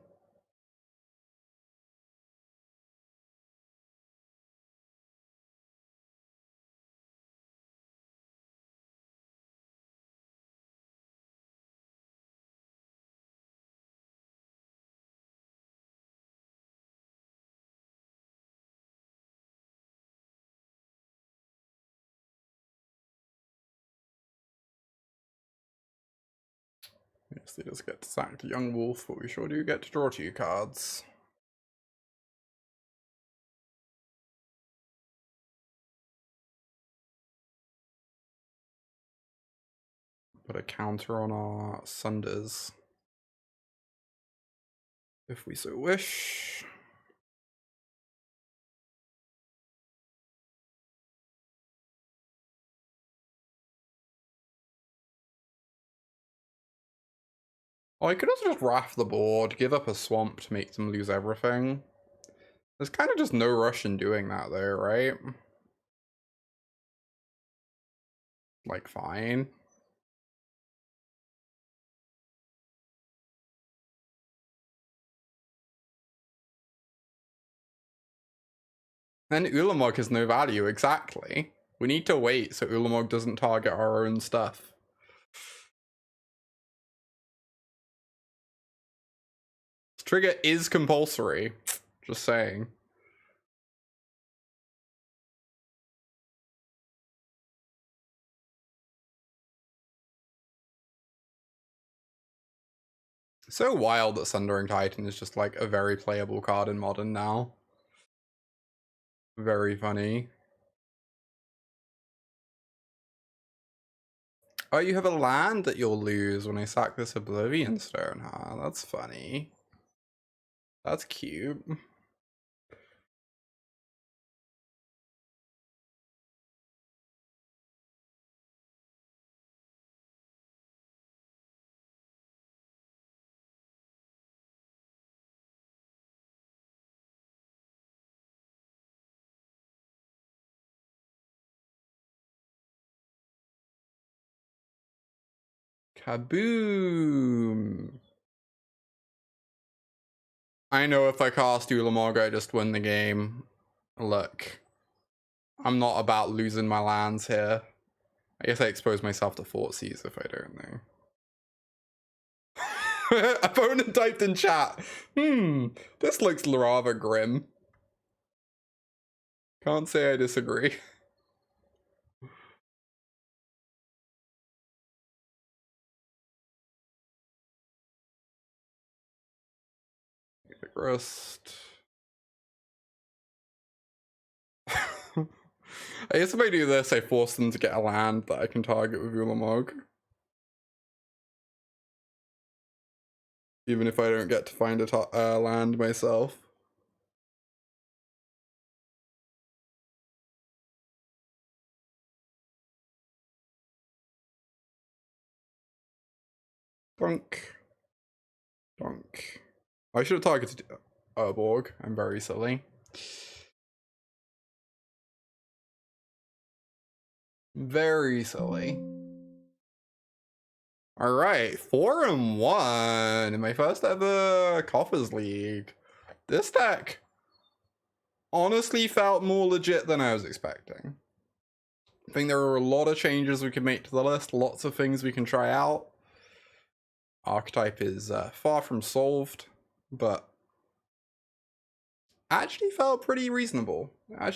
Yes, they just get to sack the young wolf, but we sure do get to draw 2 cards. Put a counter on our Sunders, if we so wish. Oh, I could also just raft the board, give up a swamp to make them lose everything. There's kind of just no rush in doing that though, right? Like, fine. And Ulamog has no value, exactly. We need to wait so Ulamog doesn't target our own stuff. This trigger is compulsory. Just saying. So wild that Sundering Titan is just like a very playable card in Modern now. Very funny. Oh, you have a land that you'll lose when I sack this Oblivion Stone, huh? That's funny. That's cute. Kaboom! I know if I cast Ulamog, I just win the game. Look, I'm not about losing my lands here. I guess I expose myself to Thoughtseize if I don't know. Opponent typed in chat, this looks rather grim. Can't say I disagree. Rust. I guess if I do this, I force them to get a land that I can target with Ulamog. Even if I don't get to find a land myself. Donk. Donk. I should have targeted Urborg. I'm very silly. Very silly. Alright, 4-1 in my first ever Coffers League. This deck honestly felt more legit than I was expecting. I think there are a lot of changes we can make to the list, lots of things we can try out. Archetype is far from solved, but actually felt pretty reasonable. I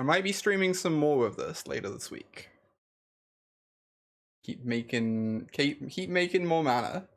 might be streaming some more of this later this week. Keep making more mana.